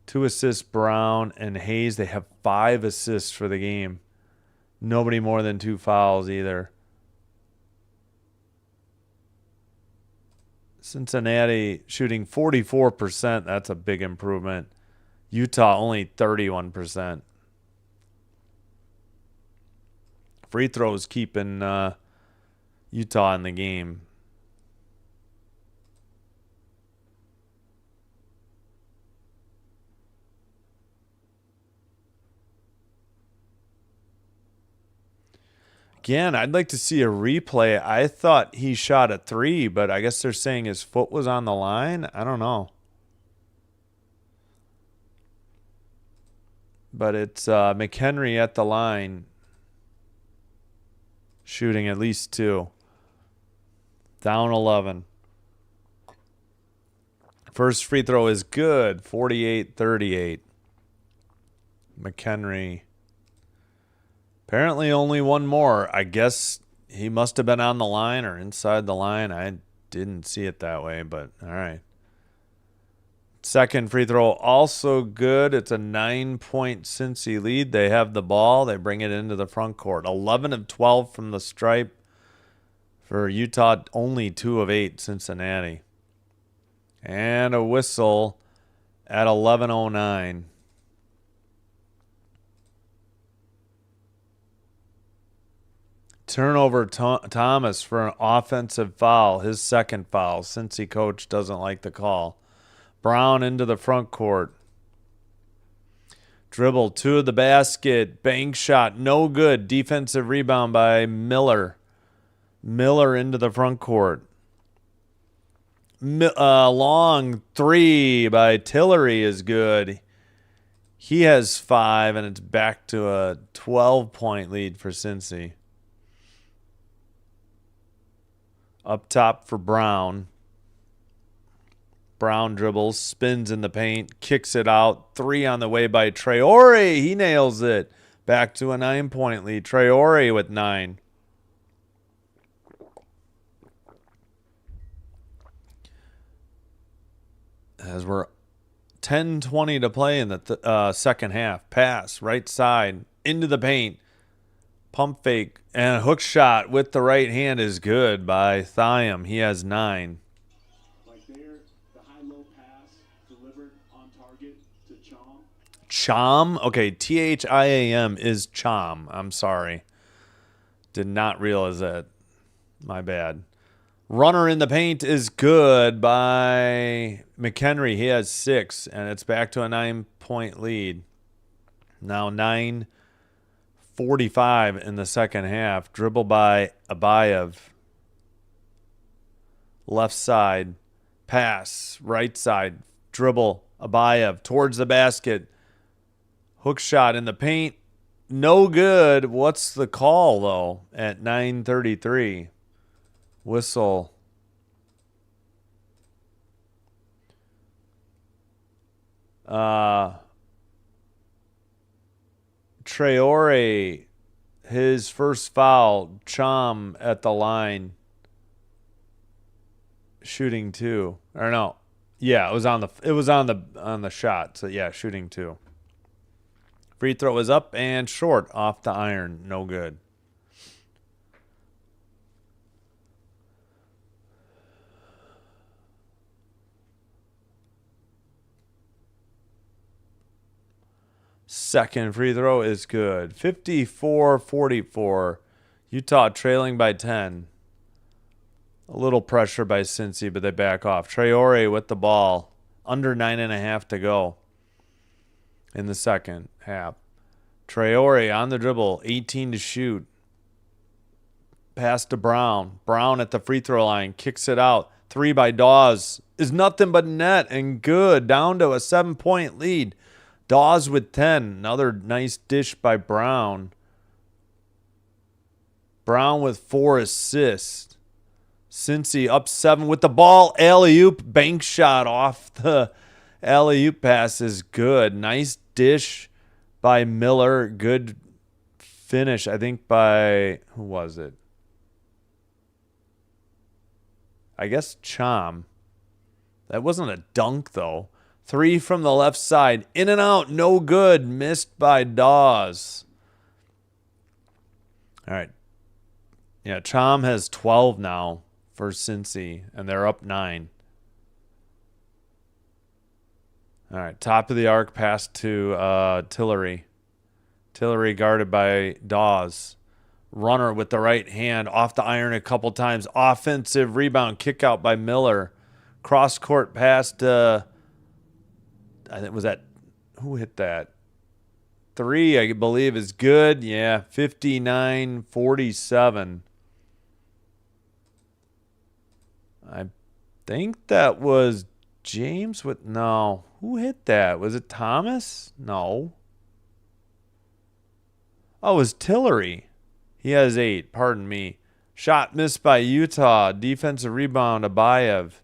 2 assists, Brown and Hayes. They have 5 assists for the game. Nobody more than 2 fouls either. Cincinnati shooting 44%. That's a big improvement. Utah only 31%. Free throws keeping Utah in the game. Again, I'd like to see a replay. I thought he shot a 3, but I guess they're saying his foot was on the line. I don't know. But it's McHenry at the line shooting at least 2. Down 11. First free throw is good. 48-38. McHenry. Apparently only one more. I guess he must have been on the line or inside the line. I didn't see it that way, but all right. Second free throw also good. It's a 9-point Cincy lead. They have the ball. They bring it into the front court. 11 of 12 from the stripe for Utah. Only 2 of 8 Cincinnati. And a whistle at 11:09. Turnover Thomas for an offensive foul. His second foul. Cincy coach doesn't like the call. Brown into the front court. Dribble to the basket. Bank shot. No good. Defensive rebound by Miller. Miller into the front court. Long three by Tillery is good. He has 5, and it's back to a 12-point lead for Cincy. Up top for Brown. Brown dribbles, spins in the paint, kicks it out. 3 on the way by Traore. He nails it. Back to a 9-point lead. Traore with 9. As we're 10:20 to play in the second half. Pass, right side, into the paint. Pump fake and a hook shot with the right hand is good by Thiam. He has 9. Right there, the high-low pass delivered on target to Chom. Chom? Okay, Thiam is Chom. I'm sorry. Did not realize that. My bad. Runner in the paint is good by McHenry. He has 6, and it's back to a 9-point lead. Now 9:45 in the second half. Dribble by Abayev. Left side. Pass. Right side. Dribble. Abayev towards the basket. Hook shot in the paint. No good. What's the call, though, at 9:33? Whistle. Traore, his first foul. Chom at the line. Shooting 2. Or no. Yeah, it was on the shot. So yeah, shooting 2. Free throw is up and short off the iron. No good. Second free throw is good. 54-44. Utah trailing by 10. A little pressure by Cincy, but they back off. Traore with the ball. Under 9.5 to go in the second half. Traore on the dribble. 18 to shoot. Pass to Brown. Brown at the free throw line. Kicks it out. 3 by Dawes. Is nothing but net and good. Down to a 7-point lead. Dawes with 10. Another nice dish by Brown. Brown with 4 assists. Cincy up 7 with the ball. Alley-oop. Bank shot off the alley-oop pass is good. Nice dish by Miller. Good finish, I think, by... Who was it? I guess Chom. That wasn't a dunk, though. 3 from the left side. In and out. No good. Missed by Dawes. All right. Yeah, Chom has 12 now for Cincy, and they're up 9. All right. Top of the arc pass to Tillery. Tillery guarded by Dawes. Runner with the right hand. Off the iron a couple times. Offensive rebound. Kick out by Miller. Cross court pass to... I think was that who hit that? 3, I believe, is good. Yeah, 59-47. I think that was James with no. Who hit that? Was it Thomas? No. Oh, it was Tillery. He has 8. Pardon me. Shot missed by Utah. Defensive rebound, Abayev.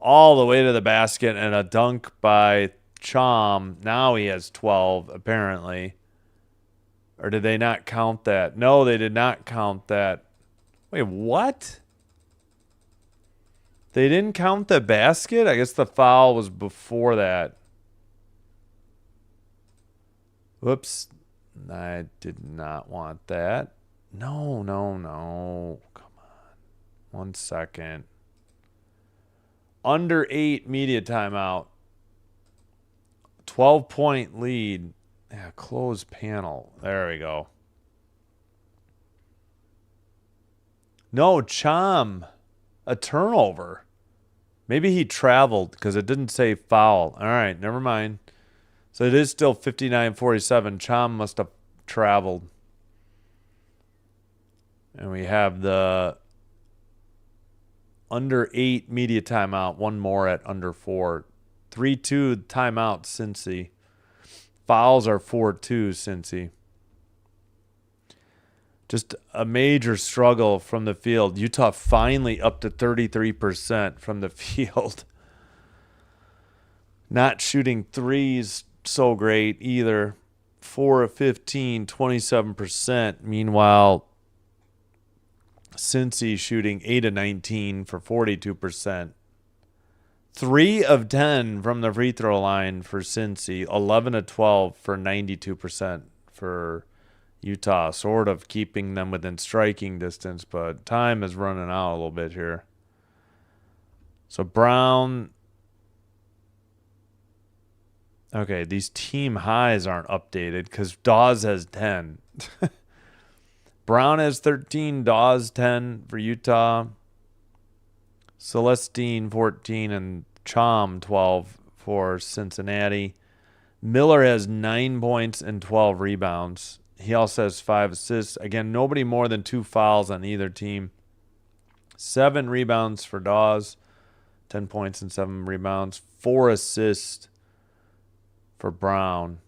All the way to the basket and a dunk by Chom. Now he has 12, apparently. Or did they not count that? No, they did not count that. Wait, what? They didn't count the basket? I guess the foul was before that. Whoops. I did not want that. No. Come on. 1 second. Under 8 media timeout. 12-point lead. Yeah, closed panel. There we go. No, Chom. A turnover. Maybe he traveled because it didn't say foul. All right, never mind. So it is still 59-47. Chom must have traveled. And we have the under 8 media timeout. One more at under 4. 3-2 timeout, Cincy. Fouls are 4-2, Cincy. Just a major struggle from the field. Utah finally up to 33% from the field. Not shooting threes so great either. 4 of 15, 27%. Meanwhile, Cincy shooting 8 of 19 for 42%. 3 of 10 from the free throw line for Cincy. 11 of 12 for 92% for Utah, sort of keeping them within striking distance, but time is running out a little bit here. So Brown. Okay, these team highs aren't updated because Dawes has 10. Brown has 13, Dawes 10 for Utah. Celestine 14 and Chom 12 for Cincinnati. Miller has 9 points and 12 rebounds. He also has 5 assists. Again, nobody more than 2 fouls on either team. 7 rebounds for Dawes. 10 points and 7 rebounds. 4 assists for Brown.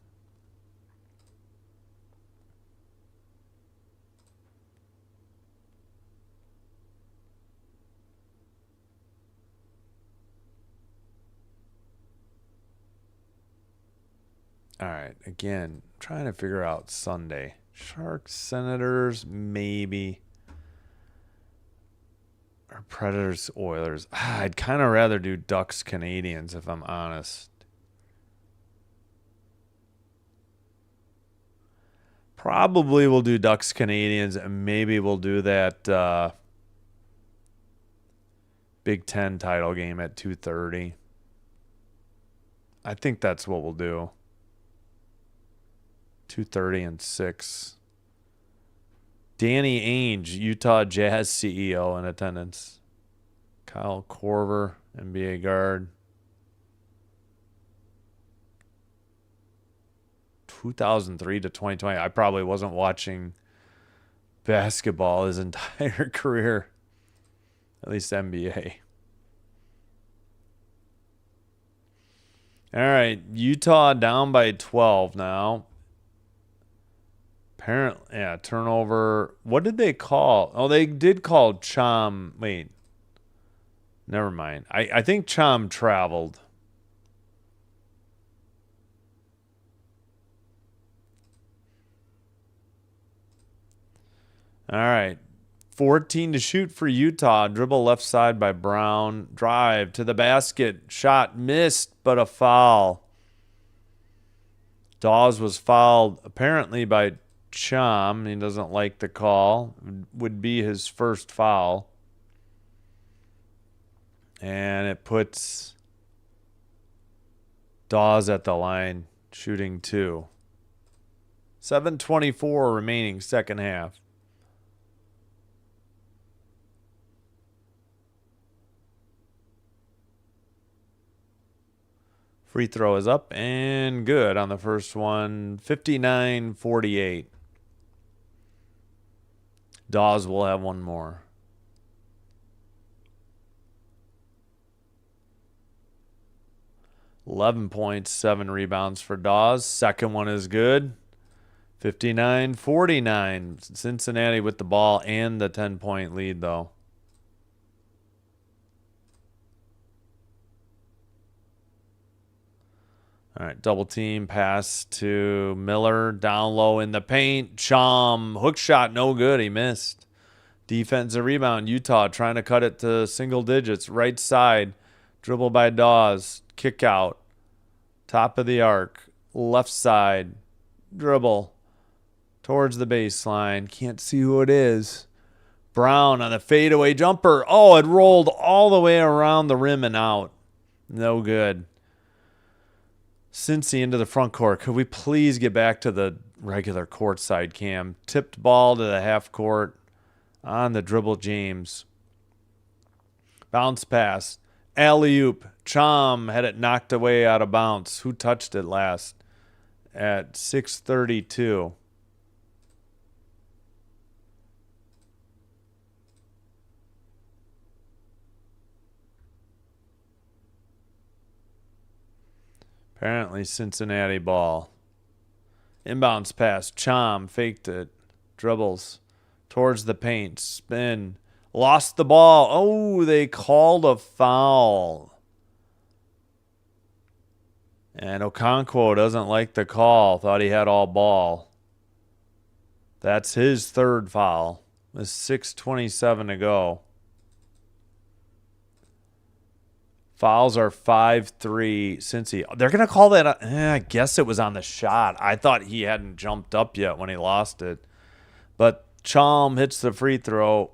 All right, again, trying to figure out Sunday. Sharks, Senators, maybe. Or Predators, Oilers. I'd kind of rather do Ducks, Canadians, if I'm honest. Probably we'll do Ducks, Canadians, and maybe we'll do that Big Ten title game at 2:30. I think that's what we'll do. 2:30 and 6. Danny Ainge, Utah Jazz CEO, in attendance. Kyle Korver, NBA guard. 2003 to 2020. I probably wasn't watching basketball his entire career, at least NBA. All right, Utah down by 12 now. Apparently, yeah, turnover. What did they call? Oh, they did call Chom. Wait, never mind. I think Chom traveled. All right. 14 to shoot for Utah. Dribble left side by Brown. Drive to the basket. Shot missed, but a foul. Dawes was fouled apparently by Chom. He doesn't like the call. Would be his first foul. And it puts Dawes at the line, shooting 2. 7:24 remaining, second half. Free throw is up and good on the first one. 59-48. Dawes will have one more. $11 points, 7 rebounds for Dawes. Second one is good. 59-49. Cincinnati with the ball and the 10-point lead, though. All right, double team pass to Miller. Down low in the paint. Chom, hook shot, no good. He missed. Defensive rebound. Utah trying to cut it to single digits. Right side. Dribble by Dawes. Kick out. Top of the arc. Left side. Dribble. Towards the baseline. Can't see who it is. Brown on the fadeaway jumper. Oh, it rolled all the way around the rim and out. No good. Cincy into the front court. Could we please get back to the regular court side, Cam? Tipped ball to the half court. On the dribble, James. Bounce pass. Alley-oop. Chom had it knocked away out of bounds. Who touched it last? At 6:32. Apparently Cincinnati ball. Inbounds pass. Chom faked it. Dribbles. Towards the paint. Spin. Lost the ball. Oh, they called a foul. And Okonkwo doesn't like the call. Thought he had all ball. That's his third foul. With 6:27 to go. Fouls are 5-3 Cincy. They're going to call that. I guess it was on the shot. I thought he hadn't jumped up yet when he lost it. But Chom hits the free throw.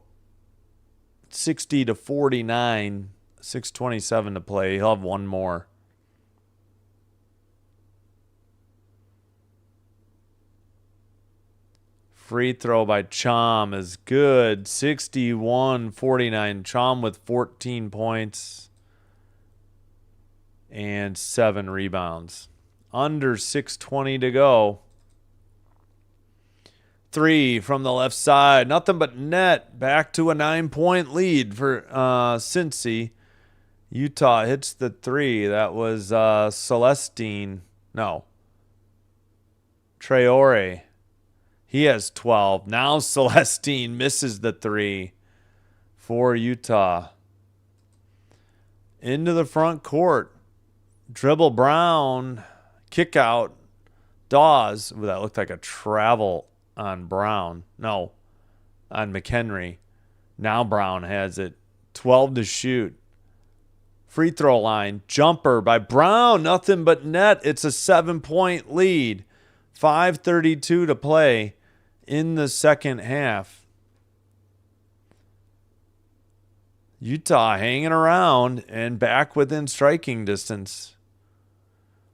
60-49. 6:27 to play. He'll have one more. Free throw by Chom is good. 61-49. Chom with 14 points. And 7 rebounds. Under 6:20 to go. 3 from the left side. Nothing but net. Back to a 9-point lead for Cincy. Utah hits the 3. That was Celestine. No. Traore. He has 12. Now Celestine misses the 3 for Utah. Into the front court. Dribble Brown. Kick out. Dawes. Ooh, that looked like a travel on Brown. No, on McHenry. Now Brown has it. 12 to shoot. Free throw line. Jumper by Brown. Nothing but net. It's a 7-point lead. 5:32 to play in the second half. Utah hanging around and back within striking distance.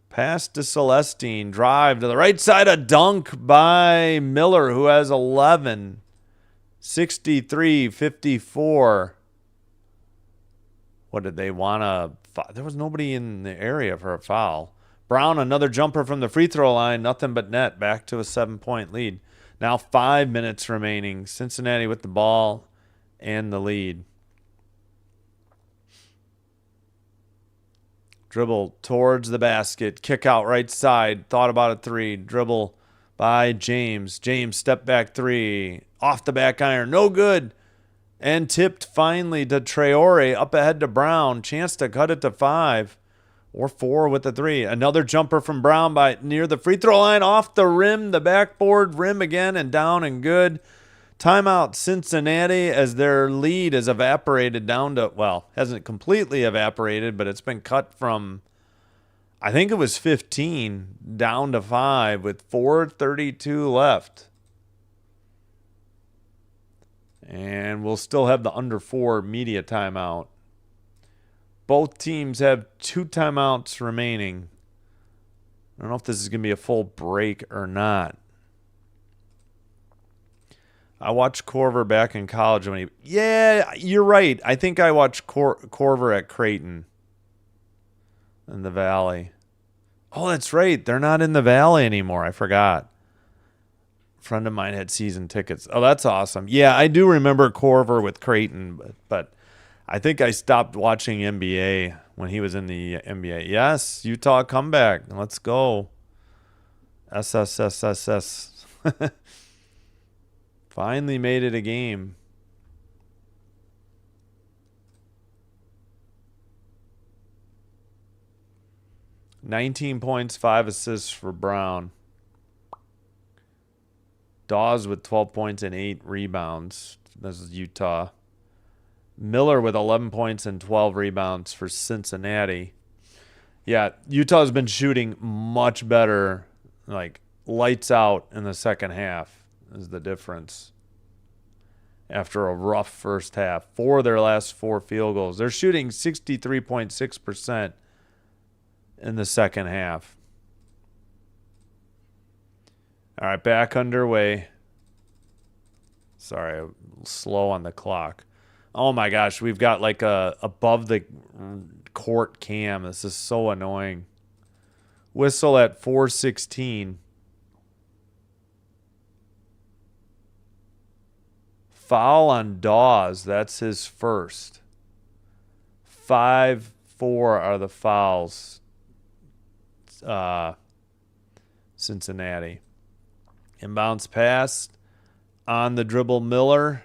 Pass to Celestine. Drive to the right side. A dunk by Miller, who has 11. 63-54. What did they want to... There was nobody in the area for a foul. Brown, another jumper from the free throw line. Nothing but net. Back to a 7-point lead. Now 5 minutes remaining. Cincinnati with the ball and the lead. Dribble towards the basket. Kick out right side. Thought about a 3. Dribble by James. James step back 3. Off the back iron. No good. And tipped finally to Traore. Up ahead to Brown. Chance to cut it to 5 or 4 with the 3. Another jumper from Brown by near the free throw line. Off the rim. The backboard rim again and down and good. Timeout Cincinnati as their lead has evaporated down to, well, hasn't completely evaporated, but it's been cut from, I think it was 15 down to 5 with 4:32 left. And we'll still have the under 4 media timeout. Both teams have 2 timeouts remaining. I don't know if this is going to be a full break or not. I watched Corver back in college when he... Yeah, you're right. I think I watched Corver at Creighton in the Valley. Oh, that's right. They're not in the Valley anymore. I forgot. A friend of mine had season tickets. Oh, that's awesome. Yeah, I do remember Corver with Creighton, but I think I stopped watching NBA when he was in the NBA. Yes, Utah comeback. Let's go. SSSSS. Finally made it a game. "19 points, 5 assists for Brown. Dawes with 12 points and 8 rebounds. This is Utah. Miller with 11 points and 12 rebounds for Cincinnati. Yeah, Utah's been shooting much better, like lights out in the second half is the difference. After a rough first half, 4 of their last 4 field goals. They're shooting 63.6% in the second half. All right, back underway. Sorry, slow on the clock. Oh my gosh, we've got like a above the court cam. This is so annoying. Whistle at 4:16. Foul on Dawes. That's his first. 5-4 are the fouls. Cincinnati. Inbounds pass on the dribble. Miller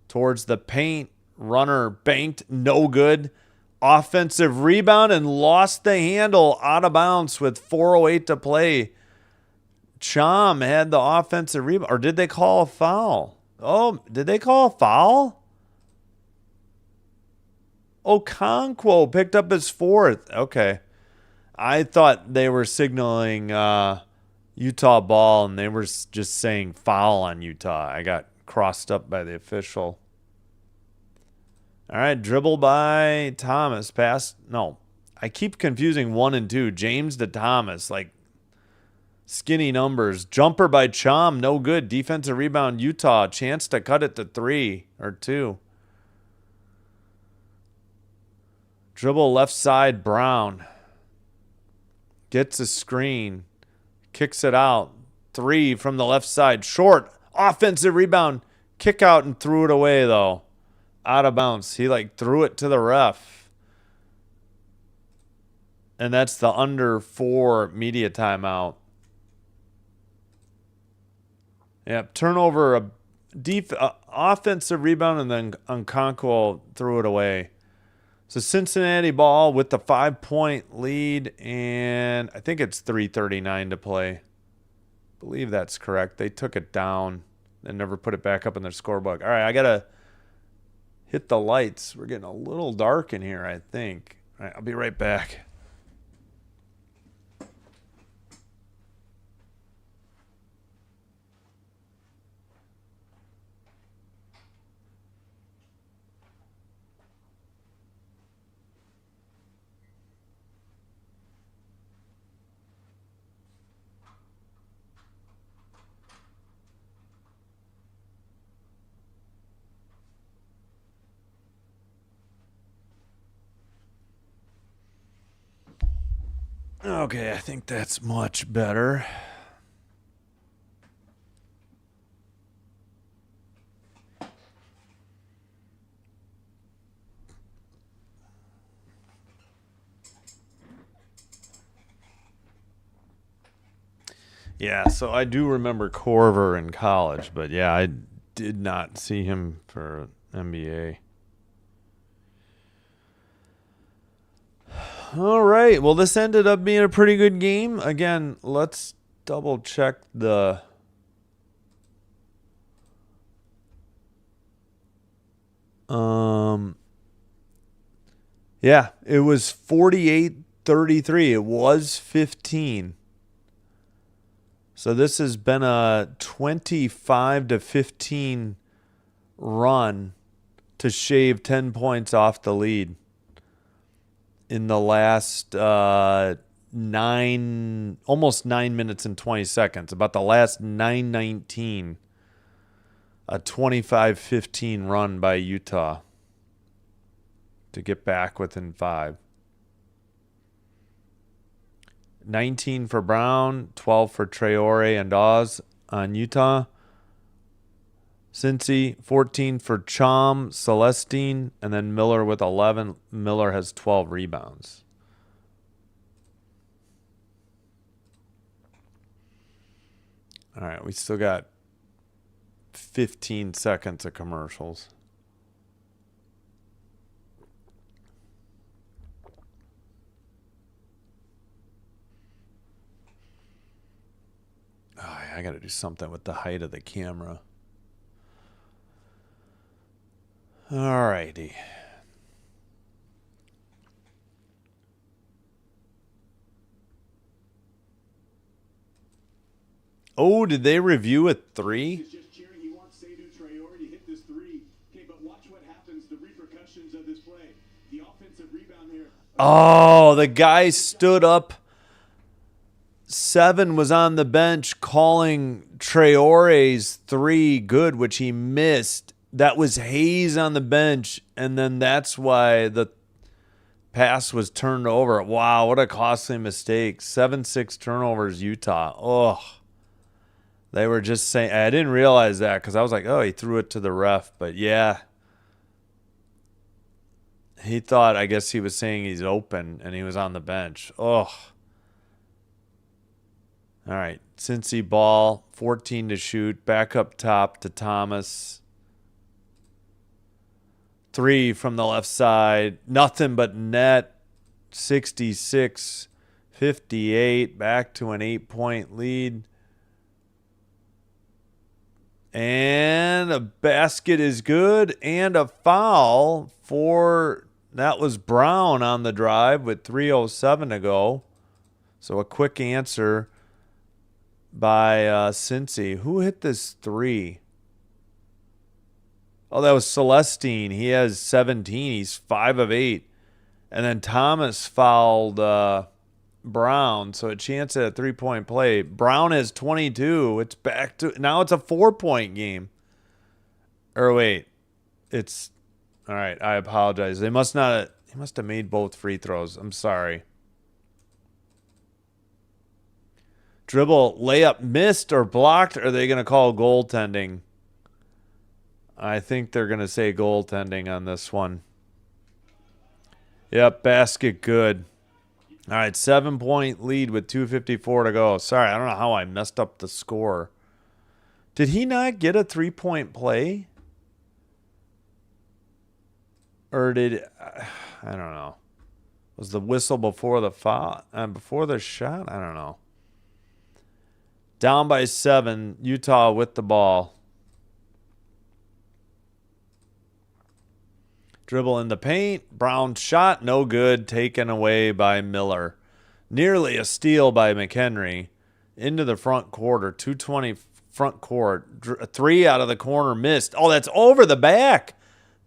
towards the paint. Runner banked. No good. Offensive rebound and lost the handle out of bounds with 4:08 to play. Chom had the offensive rebound. Or did they call a foul? Oh, did they call a foul? Okonkwo picked up his 4th. Okay. I thought they were signaling Utah ball, and they were just saying foul on Utah. I got crossed up by the official. All right, dribble by Thomas. Pass. No, I keep confusing 1 and 2. James to Thomas, like skinny numbers. Jumper by Chom, no good. Defensive rebound, Utah. Chance to cut it to 3 or 2. Dribble left side, Brown. Gets a screen. Kicks it out. 3 from the left side. Short. Offensive rebound. Kick out and threw it away, though. Out of bounds. He like threw it to the ref. And that's the under 4 media timeout. Yep. Turnover, offensive rebound, and then Okonkwo threw it away. So Cincinnati ball with the 5-point lead, and I think it's 3:39 to play. I believe that's correct. They took it down and never put it back up in their scorebook. All right, I got to hit the lights. We're getting a little dark in here, I think. All right, I'll be right back. Okay, I think that's much better. Yeah, so I do remember Corver in college, but yeah, I did not see him for NBA. All right. Well, this ended up being a pretty good game. Again, let's double check the yeah, it was 48-33. It was 15. So this has been a 25-15 run to shave 10 points off the lead in the last almost 9 minutes and 20 seconds. About the last 9:19, a 25-15 run by Utah to get back within 5. 19 for Brown, 12 for Traore and Dawes on Utah. Cincy, 14 for Chom, Celestine, and then Miller with 11. Miller has 12 rebounds. All right, we still got 15 seconds of commercials. Oh, I got to do something with the height of the camera. All righty. Oh, did they review a 3? He's just cheering. He wants Seydou Traore to hit this 3. Okay, but watch what happens, the repercussions of this play. The offensive rebound here. Oh, the guy stood up. 7 was on the bench calling Traore's 3 good, which he missed. That was Hayes on the bench, and then that's why the pass was turned over. Wow, what a costly mistake. 7-6 turnovers, Utah. Oh, they were just saying, I didn't realize that because I was like, oh, he threw it to the ref. But yeah, he thought, I guess he was saying he's open, and he was on the bench. Oh. All right, Cincy ball, 14 to shoot, back up top to Thomas. 3 from the left side, nothing but net, 66-58, back to an 8-point lead. And a basket is good, and a foul for, that was Brown on the drive with 3:07 to go. So a quick answer by Cincy. Who hit this 3? Oh, that was Celestine. He has 17. He's 5 of 8. And then Thomas fouled Brown, so a chance at a 3-point play. Brown has 22. It's back to, now it's a 4-point game. Or wait, it's, all right, I apologize. He must have made both free throws. I'm sorry. Dribble, layup missed or blocked, or are they going to call goaltending? I think they're going to say goaltending on this one. Yep, basket good. All right, 7-point lead with 2:54 to go. Sorry, I don't know how I messed up the score. Did he not get a 3-point play? Or did, I don't know. Was the whistle before the foul, before the shot? I don't know. Down by 7, Utah with the ball. Dribble in the paint. Brown shot, no good. Taken away by Miller. Nearly a steal by McHenry. Into the front quarter. 2:20 front court. 3 out of the corner missed. Oh, that's over the back.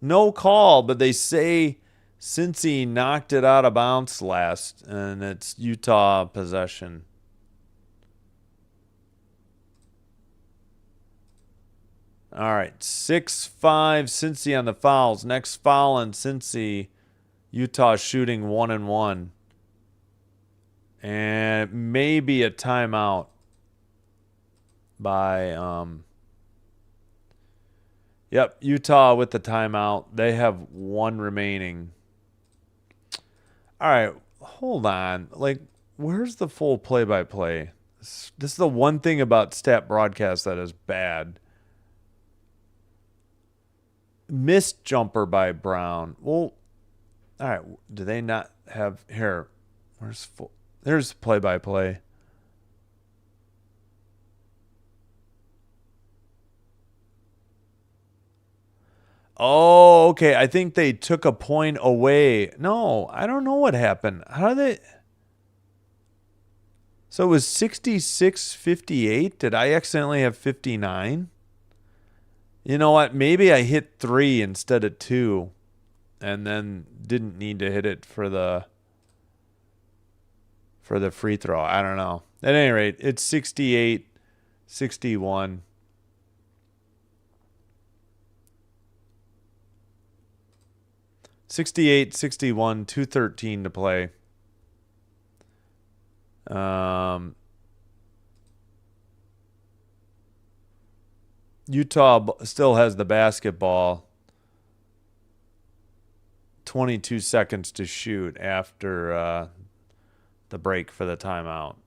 No call, but they say Cincy knocked it out of bounds last, and it's Utah possession. All right, 6-5 Cincy on the fouls. Next foul on Cincy, Utah shooting 1-1. And maybe a timeout by, yep, Utah with the timeout. They have 1 remaining. All right, hold on. Like, where's the full play-by-play? This is the one thing about stat broadcast that is bad. Missed jumper by Brown. Well, all right. Do they not have here? Where's full? There's play-by-play. Oh, okay. I think they took a point away. No, I don't know what happened. How did they? So it was 66-58. Did I accidentally have 59? You know what? Maybe I hit 3 instead of 2 and then didn't need to hit it for the free throw. I don't know. At any rate, it's 68-61. (68-61), 2:13 to play. Utah still has the basketball. 22 seconds to shoot after the break for the timeout.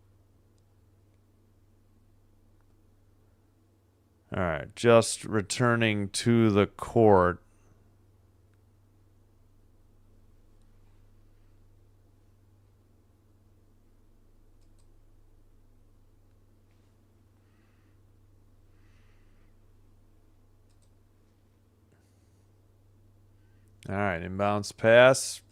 All right, just returning to the court. All right, inbounds pass.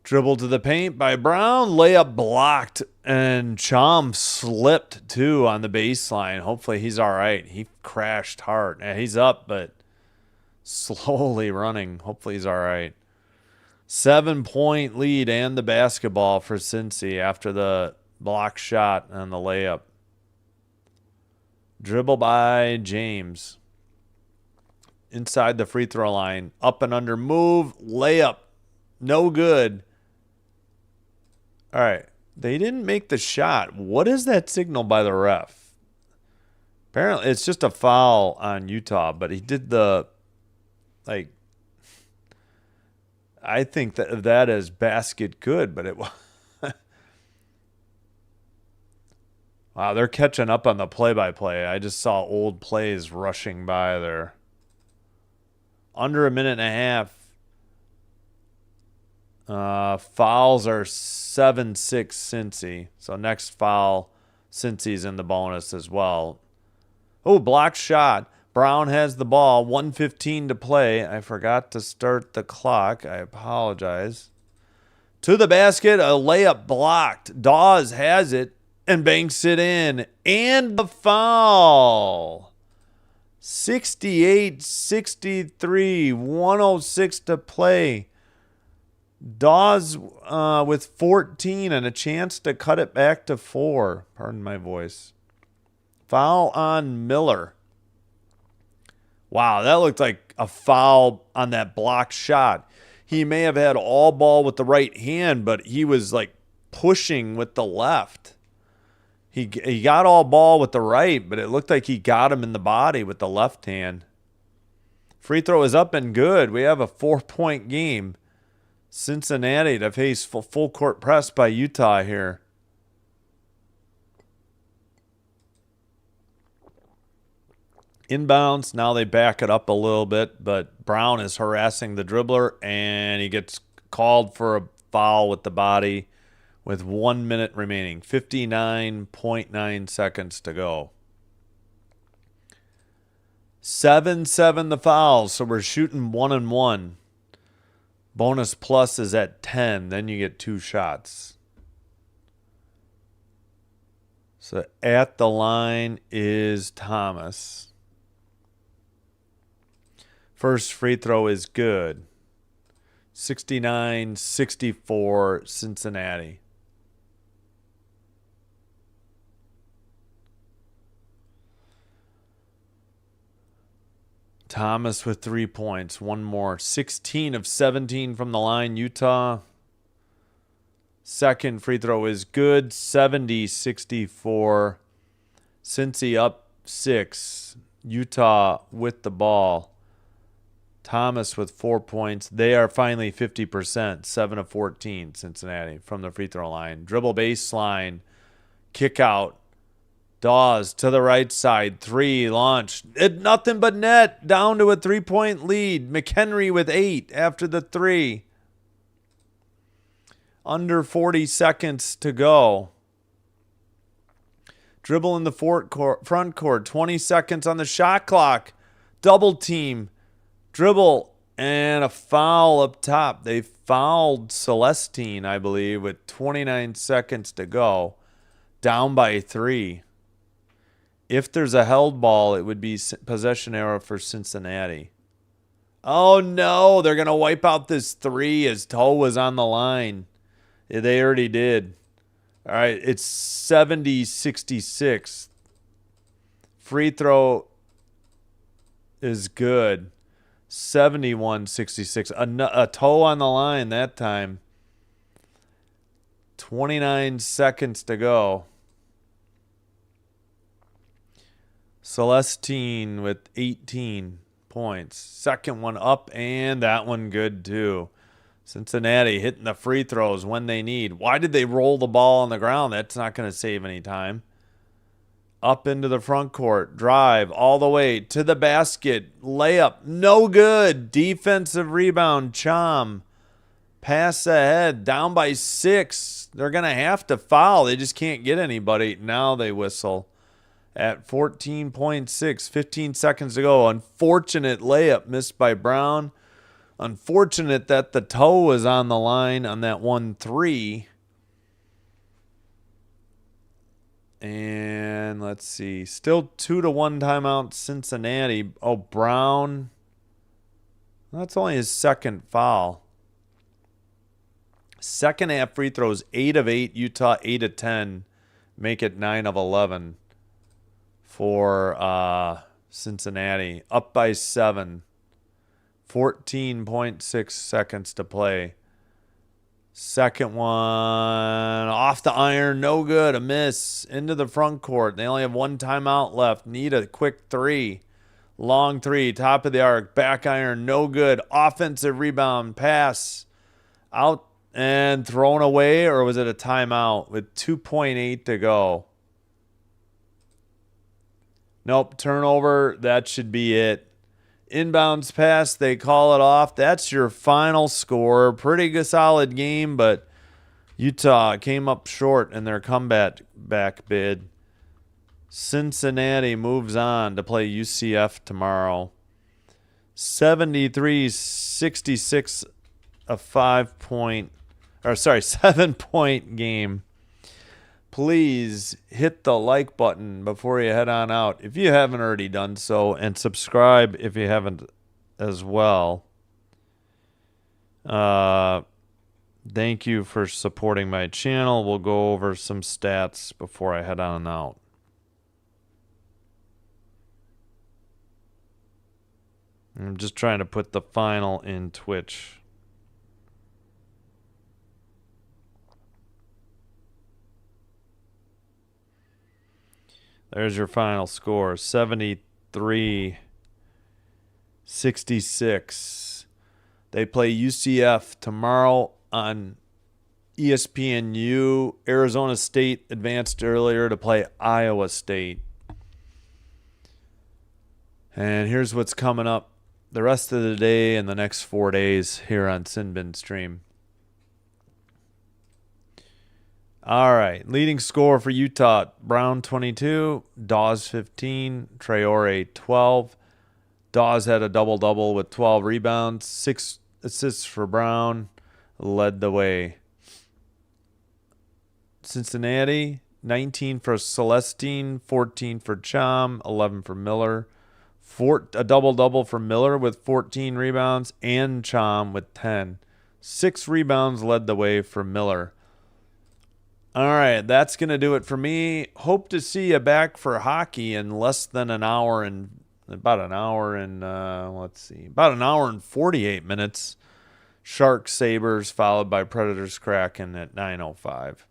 Dribble to the paint by Brown. Layup blocked. And Chom slipped, too, on the baseline. Hopefully he's all right. He crashed hard. He's up, but slowly running. Hopefully he's all right. 7-point lead and the basketball for Cincy after the block shot and the layup. Dribble by James. Inside the free throw line. Up and under move. Layup. No good. All right. They didn't make the shot. What is that signal by the ref? Apparently, it's just a foul on Utah, but he did the, like, I think that is basket good, but it was. Wow, they're catching up on the play-by-play. I just saw old plays rushing by there. Under a minute and a half. Fouls are 7-6 Cincy. So next foul, Cincy's in the bonus as well. Oh, blocked shot. Brown has the ball. 1:15 to play. I forgot to start the clock. I apologize. To the basket, a layup blocked. Dawes has it and banks it in. And the foul. 68-63. 1:06 to play. Dawes with 14 and a chance to cut it back to 4. Pardon my voice. Foul on Miller. Wow, that looked like a foul on that blocked shot. He may have had all ball with the right hand, but he was like pushing with the left. He got all ball with the right, but it looked like he got him in the body with the left hand. Free throw is up and good. We have a 4-point game. Cincinnati to face full court press by Utah here. Inbounds, now they back it up a little bit, but Brown is harassing the dribbler, and he gets called for a foul with the body with 1 minute remaining. 59.9 seconds to go. 7-7 the fouls, so we're shooting 1-1. Bonus plus is at 10. Then you get 2 shots. So at the line is Thomas. First free throw is good. 69-64 Cincinnati. Thomas with 3 points. One more. 16 of 17 from the line, Utah. Second free throw is good. 70-64. Cincy up 6. Utah with the ball. Thomas with 4 points. They are finally 50%. 7 of 14, Cincinnati, from the free throw line. Dribble baseline. Kick out. Dawes to the right side. 3 launched. Nothing but net. Down to a 3-point lead. McHenry with 8 after the 3. Under 40 seconds to go. Dribble in the front court. 20 seconds on the shot clock. Double team. Dribble and a foul up top. They fouled Celestine, I believe, with 29 seconds to go. Down by 3. If there's a held ball, it would be possession error for Cincinnati. Oh, no. They're going to wipe out this 3 as toe was on the line. Yeah, they already did. All right, it's 70-66. Free throw is good. 71-66. A toe on the line that time. 29 seconds to go. Celestine with 18 points. Second one up, and that one good too. Cincinnati hitting the free throws when they need. Why did they roll the ball on the ground? That's not going to save any time. Up into the front court. Drive all the way to the basket. Layup. No good. Defensive rebound. Chom. Pass ahead. Down by 6. They're going to have to foul. They just can't get anybody. Now they whistle. At 14.6. 15 seconds to go. Unfortunate layup missed by Brown. Unfortunate that the toe was on the line on that 1-3. And let's see. Still 2-1 timeout Cincinnati. Oh, Brown. That's only his second foul. Second half free throws, 8 of 8. Utah 8 of 10. Make it 9 of 11 for Cincinnati. Up by 7. 14.6 seconds to play. Second one off the iron, no good, a miss. Into the front court. They only have one timeout left. Need a quick 3. Long 3, top of the arc, back iron, no good. Offensive rebound, pass. Out and thrown away, or was it a timeout with 2.8 to go? Nope, turnover, that should be it. Inbounds pass, they call it off. That's your final score. Pretty good, solid game, but Utah came up short in their comeback bid. Cincinnati moves on to play UCF tomorrow. 73-66, a 7-point game. Please hit the like button before you head on out if you haven't already done so, and subscribe if you haven't as well. Thank you for supporting my channel. We'll go over some stats before I head on out. I'm just trying to put the final in Twitch. There's your final score, 73-66. They play UCF tomorrow on ESPNU. Arizona State advanced earlier to play Iowa State. And here's what's coming up the rest of the day and the next 4 days here on Sinbin Stream. All right, leading score for Utah, Brown 22, Dawes 15, Traore 12. Dawes had a double-double with 12 rebounds, 6 assists for Brown, led the way. Cincinnati, 19 for Celestine, 14 for Chom, 11 for Miller. A double-double for Miller with 14 rebounds and Chom with 10. 6 rebounds led the way for Miller. All right, that's going to do it for me. Hope to see you back for hockey in less than an hour and about an hour and about an hour and 48 minutes. Sharks Sabres followed by Predators Kraken at 9:05.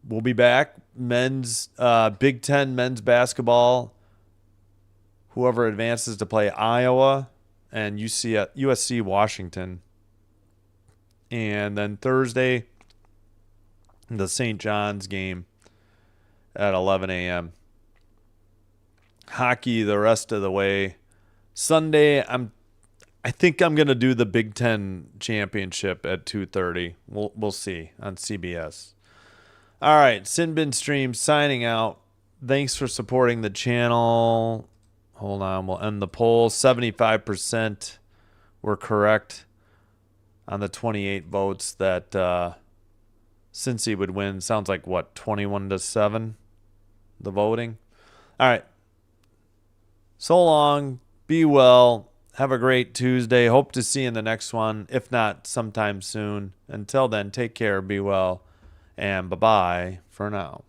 We'll be back. Men's Big Ten men's basketball. Whoever advances to play Iowa and USC Washington. And then Thursday, the St. John's game at 11 a.m. Hockey the rest of the way. Sunday, I think I'm going to do the Big Ten championship at 2:30. We'll see on CBS. All right, Sinbin Stream signing out. Thanks for supporting the channel. Hold on, we'll end the poll. 75% were correct on the 28 votes that Cincy would win. Sounds like, what, 21-7, the voting? All right. So long. Be well. Have a great Tuesday. Hope to see you in the next one, if not sometime soon. Until then, take care, be well, and bye-bye for now.